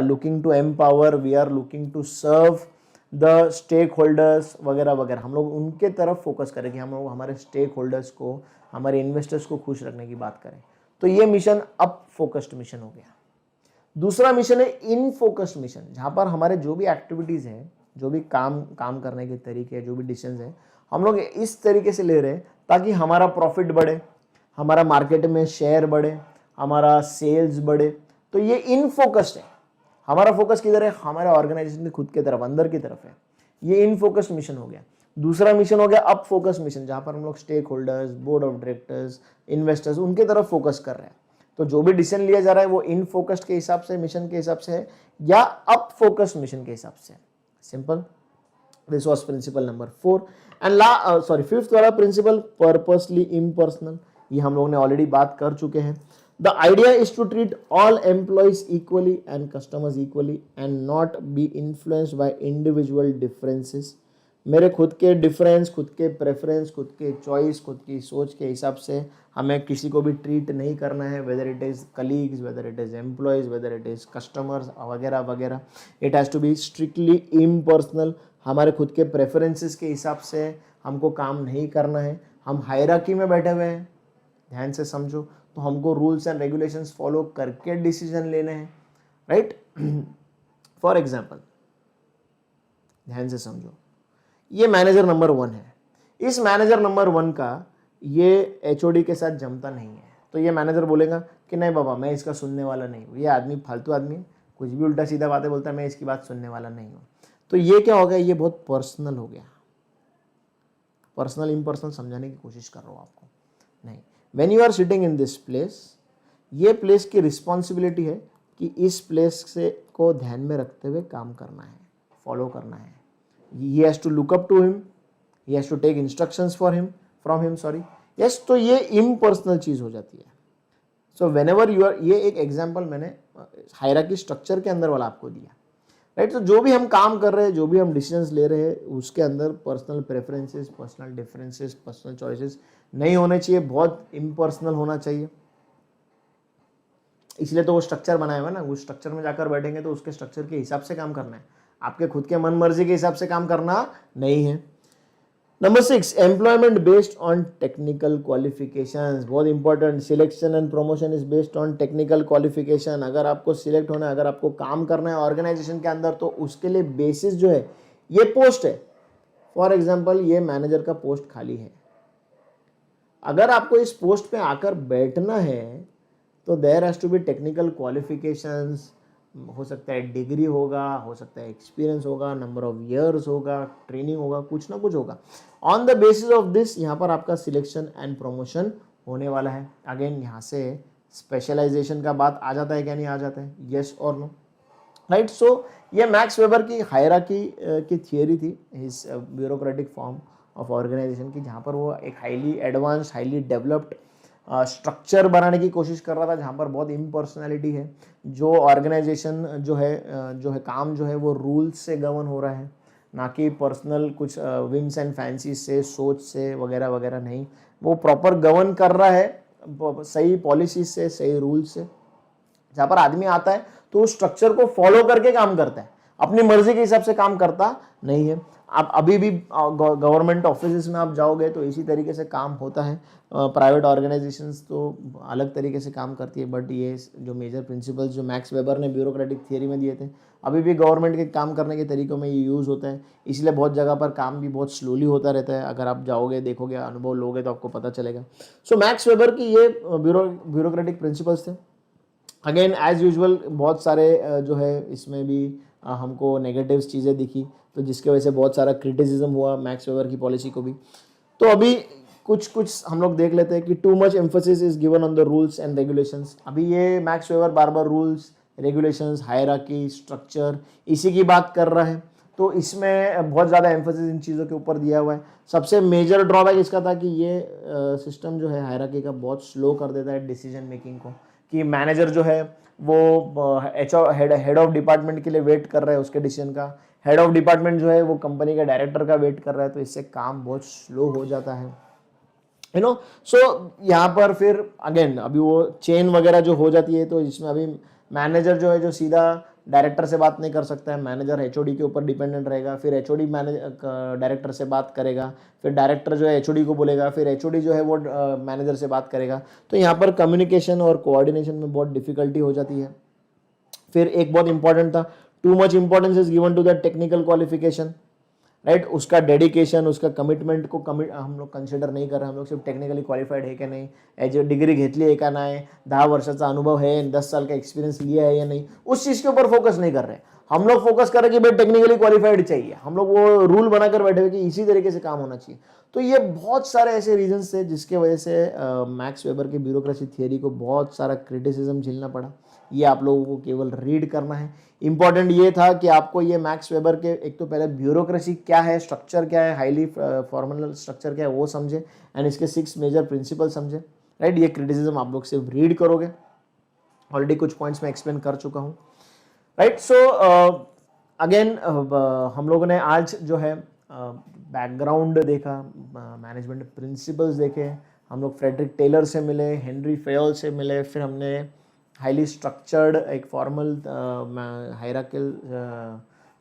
looking to empower, we are looking to serve the stakeholders वगैरह वगैरह, हम लोग उनके तरफ फोकस करें कि हम लोग हमारे स्टेक होल्डर्स को, हमारे इन्वेस्टर्स को खुश रखने की बात करें। तो ये मिशन अप फोकस्ड मिशन हो गया। दूसरा मिशन है इन फोकस्ड मिशन, जहां पर हमारे जो भी एक्टिविटीज हैं, जो भी काम करने के तरीके, जो भी डिसीजंस हैं, हम लोग इस तरीके से ले रहे हैं ताकि हमारा प्रॉफिट बढ़े, हमारा मार्केट में शेयर बढ़े, हमारा सेल्स बढ़े। तो ये इन फोकस्ड है। हमारा फोकस किधर है? हमारे ऑर्गेनाइजेशन के खुद के तरफ, अंदर की तरफ है। ये इन फोकस्ड मिशन हो गया। दूसरा मिशन हो गया अप फोकस्ड मिशन, जहां पर हम लोग stakeholders, board of directors, investors, उनके तरफ फोकस कर रहे हैं। तो जो भी डिसीजन लिया जा रहा है वो इन फोकस्ड के हिसाब से, मिशन के हिसाब से है, या अप फोकस्ड मिशन के हिसाब से। Simple. This was principle number 4। And fifth वाला प्रिंसिपल, पर्पसली इम्पर्सनल, ये हम लोगों ने ऑलरेडी बात कर चुके हैं। The idea is to treat all employees equally and customers equally and not be influenced by individual differences. मेरे खुद के डिफरेंस, खुद के प्रेफरेंस, खुद के चॉइस, खुद की सोच के हिसाब से हमें किसी को भी ट्रीट नहीं करना है, whether it is colleagues, whether it is employees, whether it is customers वगैरह वगैरह। It has to be strictly impersonal. हमारे खुद के प्रेफरेंसेस के हिसाब से हमको काम नहीं करना है। हम हायरार्की में बैठे हुए हैं, ध्यान से समझो, तो हमको रूल्स एंड रेगुलेशंस फॉलो करके डिसीजन लेने हैं, राइट। फॉर एग्जाम्पल, ध्यान से समझो, ये मैनेजर नंबर 1 है। इस मैनेजर नंबर 1 का ये एचओडी के साथ जमता नहीं है। तो ये मैनेजर बोलेगा कि नहीं बाबा, मैं इसका सुनने वाला नहीं हूँ, ये आदमी फालतू आदमी है, कुछ भी उल्टा सीधा बातें बोलता है, मैं इसकी बात सुनने वाला नहीं हूँ। तो ये क्या हो गया? ये बहुत पर्सनल हो गया। पर्सनल इम्पर्सनल समझाने की कोशिश कर रहा हूँ आपको, नहीं। When you are sitting in this place, ये प्लेस की रिस्पॉन्सिबिलिटी है कि इस प्लेस से को ध्यान में रखते हुए काम करना है, फॉलो करना है। He has to look up to him, he has to take instructions from him, sorry, yes। तो ये impersonal चीज हो जाती है। So whenever you are, ये एक एग्जाम्पल मैंने हायरार्की स्ट्रक्चर के अंदर वाला आपको दिया, राइट। तो जो भी हम काम कर रहे हैं, जो भी हम डिसीजंस ले रहे हैं, उसके अंदर personal preferences, personal differences, personal choices नहीं होने चाहिए, बहुत इम्पर्सनल होना चाहिए। इसलिए तो वो स्ट्रक्चर बनाया हुआ है ना, उस स्ट्रक्चर में जाकर बैठेंगे तो उसके स्ट्रक्चर के हिसाब से काम करना है, आपके खुद के मन मर्जी के हिसाब से काम करना नहीं है। Number 6, employment based on technical qualifications, बहुत important. Selection and promotion is based on technical qualification. अगर आपको सिलेक्ट होना है, अगर आपको काम करना है ऑर्गेनाइजेशन के अंदर, तो उसके लिए बेसिस जो है ये पोस्ट है। फॉर एग्जाम्पल, ये मैनेजर का पोस्ट खाली है। अगर आपको इस पोस्ट पे आकर बैठना है तो there has to be technical qualifications. हो सकता है डिग्री होगा, हो सकता है एक्सपीरियंस होगा, नंबर ऑफ ईयर्स होगा, ट्रेनिंग होगा, कुछ ना कुछ होगा। On the basis of this यहाँ पर आपका सिलेक्शन एंड प्रमोशन होने वाला है। अगेन यहाँ से स्पेशलाइजेशन का बात आ जाता है क्या नहीं आ जाता है, येस और नो, राइट। सो ये मैक्स वेबर की हायरार्की की थियोरी थी, इस ब्यूरोक्रेटिक फॉर्म ऑफ ऑर्गेनाइजेशन की, जहाँ पर वो एक highly advanced, highly developed structure बनाने की कोशिश कर रहा था, जहाँ पर बहुत इम्पर्सनैलिटी है। जो ऑर्गेनाइजेशन जो है काम जो है वो रूल्स से गवर्न हो रहा है, ना कि पर्सनल कुछ विम्स एंड फैंसी से, सोच से वगैरह वगैरह नहीं। वो प्रॉपर गवर्न कर रहा है सही पॉलिसी से, सही रूल से। जहाँ पर आदमी आता है तो उस स्ट्रक्चर को फॉलो करके काम करता है, अपनी मर्जी के हिसाब से काम करता नहीं है। आप अभी भी गवर्नमेंट ऑफिस में आप जाओगे तो इसी तरीके से काम होता है। प्राइवेट ऑर्गेनाइजेशंस तो अलग तरीके से काम करती है, बट ये जो मेजर प्रिंसिपल्स जो मैक्स वेबर ने ब्यूरोक्रेटिक थियरी में दिए थे, अभी भी गवर्नमेंट के काम करने के तरीकों में ये यूज़ होता है। इसलिए बहुत जगह पर काम भी बहुत स्लोली होता रहता है। अगर आप जाओगे, देखोगे, अनुभव लोगे तो आपको पता चलेगा। सो मैक्स वेबर की ये ब्यूरोक्रेटिक प्रिंसिपल्स थे। अगेन एज यूजुअल बहुत सारे जो है इसमें भी हमको नेगेटिव्स चीज़ें दिखी, तो जिसके वजह से बहुत सारा क्रिटिसिज्म हुआ मैक्स वेबर की पॉलिसी को भी। तो अभी कुछ हम लोग देख लेते हैं कि too much emphasis is given on the rules and regulations. अभी ये मैक्स वेबर बार बार रूल्स, रेगुलेशंस, हायरार्की, स्ट्रक्चर इसी की बात कर रहा है। तो इसमें बहुत ज़्यादा एम्फोसिस इन चीज़ों के ऊपर दिया हुआ है। सबसे मेजर ड्रॉबैक इसका था कि ये सिस्टम जो है हायरार्की का बहुत स्लो कर देता है डिसीजन मेकिंग को, कि मैनेजर जो है वो हेड ऑफ डिपार्टमेंट के लिए वेट कर रहा है उसके डिसीजन का, हेड ऑफ डिपार्टमेंट जो है वो कंपनी के डायरेक्टर का वेट कर रहा है, तो इससे काम बहुत स्लो हो जाता है, यू नो। सो यहाँ पर फिर अगेन अभी वो चेन वगैरह जो हो जाती है, तो इसमें अभी मैनेजर जो है जो सीधा डायरेक्टर से बात नहीं कर सकता है, मैनेजर एचओडी के ऊपर डिपेंडेंट रहेगा, फिर एचओडी डायरेक्टर से बात करेगा, फिर डायरेक्टर जो है एचओडी को बोलेगा, फिर एचओडी जो है वो मैनेजर से बात करेगा। तो यहाँ पर कम्युनिकेशन और कोऑर्डिनेशन में बहुत डिफिकल्टी हो जाती है। फिर एक बहुत इंपॉर्टेंट था, too much importance is given to the technical qualification, right. उसका डेडिकेशन, उसका कमिटमेंट को हम लोग कन्सिडर नहीं कर रहे, हम लोग सिर्फ टेक्निकली क्वालिफाइड है कि नहीं, एज डिग्री घेतली आहे का नाही, 10 वर्षाचा अनुभव है, 10 साल का एक्सपीरियंस लिया है या नहीं, उस चीज़ के ऊपर फोकस नहीं कर रहे। हम लोग फोकस कर रहे कि भाई टेक्निकली क्वालिफाइड चाहिए, हम लोग वो रूल बनाकर बैठे हुए कि इसी तरीके से काम होना चाहिए। तो ये बहुत सारे ऐसे रीजंस थे जिसके वजह से मैक्स वेबर के ब्यूरोक्रेसी थियरी को बहुत सारा क्रिटिसिज्म झेलना पड़ा। ये आप लोगों को केवल रीड करना है। इंपॉर्टेंट ये था कि आपको ये मैक्स वेबर के एक तो पहले ब्यूरोक्रेसी क्या है, स्ट्रक्चर क्या है, हाईली फॉर्मल स्ट्रक्चर क्या है वो समझे, एंड इसके 6 मेजर प्रिंसिपल समझे, राइट। ये क्रिटिसिज्म आप लोग सिर्फ रीड करोगे, ऑलरेडी कुछ पॉइंट्स मैं एक्सप्लेन कर चुका हूँ, राइट। सो अगेन हम लोगों ने आज जो है बैकग्राउंड देखा, मैनेजमेंट प्रिंसिपल्स देखे, हम लोग फ्रेडरिक टेलर से मिले, हेनरी फेयोल से मिले, फिर हमने हाईली स्ट्रक्चर्ड एक फॉर्मल हायरार्कियल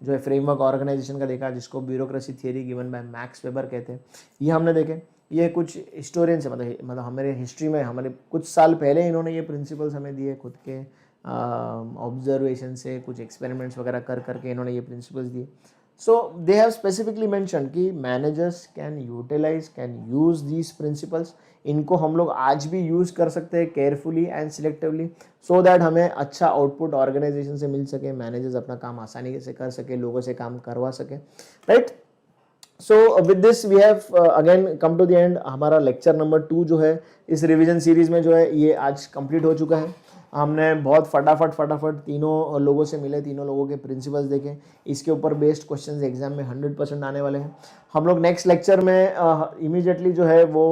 जो है फ्रेमवर्क ऑर्गेनाइजेशन का देखा, जिसको bureaucracy theory given by Max weber कहते हैं। ये हमने देखे। ये कुछ हिस्टोरियन से मतलब हमारे हिस्ट्री में हमारे कुछ साल पहले इन्होंने ये प्रिंसिपल्स हमें दिए, खुद के ऑब्जर्वेशन से कुछ एक्सपेरिमेंट्स वगैरह कर करके इन्होंने ये प्रिंसिपल्स दिए। सो दे हैव स्पेसिफिकली मेंशन कि managers can use these principles. इनको हम लोग आज भी यूज़ कर सकते हैं carefully and selectively, so that हमें अच्छा आउटपुट ऑर्गेनाइजेशन से मिल सके, मैनेजर्स अपना काम आसानी से कर सके, लोगों से काम करवा सके, right. So with this we have again come to the end. हमारा लेक्चर नंबर 2 जो है इस रिवीजन सीरीज में जो है ये आज कंप्लीट हो चुका है। हमने बहुत फटाफट तीनों लोगों से मिले, तीनों लोगों के प्रिंसिपल्स देखे, इसके ऊपर बेस्ड क्वेश्चंस एग्जाम में 100% आने वाले हैं। हम लोग नेक्स्ट लेक्चर में इमीडिएटली जो है वो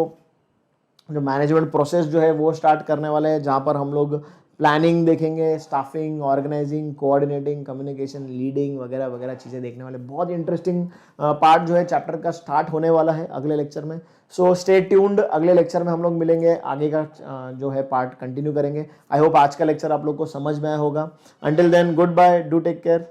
जो मैनेजमेंट प्रोसेस जो है वो स्टार्ट करने वाले हैं, जहाँ पर हम लोग प्लानिंग देखेंगे, staffing, organising, coordinating, communication, leading वगैरह वगैरह चीज़ें देखने वाले। बहुत इंटरेस्टिंग पार्ट जो है चैप्टर का स्टार्ट होने वाला है अगले लेक्चर में। सो स्टे ट्यून्ड, अगले लेक्चर में हम लोग मिलेंगे, आगे का जो है पार्ट कंटिन्यू करेंगे। आई होप आज का लेक्चर आप लोग को समझ में आया होगा। Until then goodbye, do take care.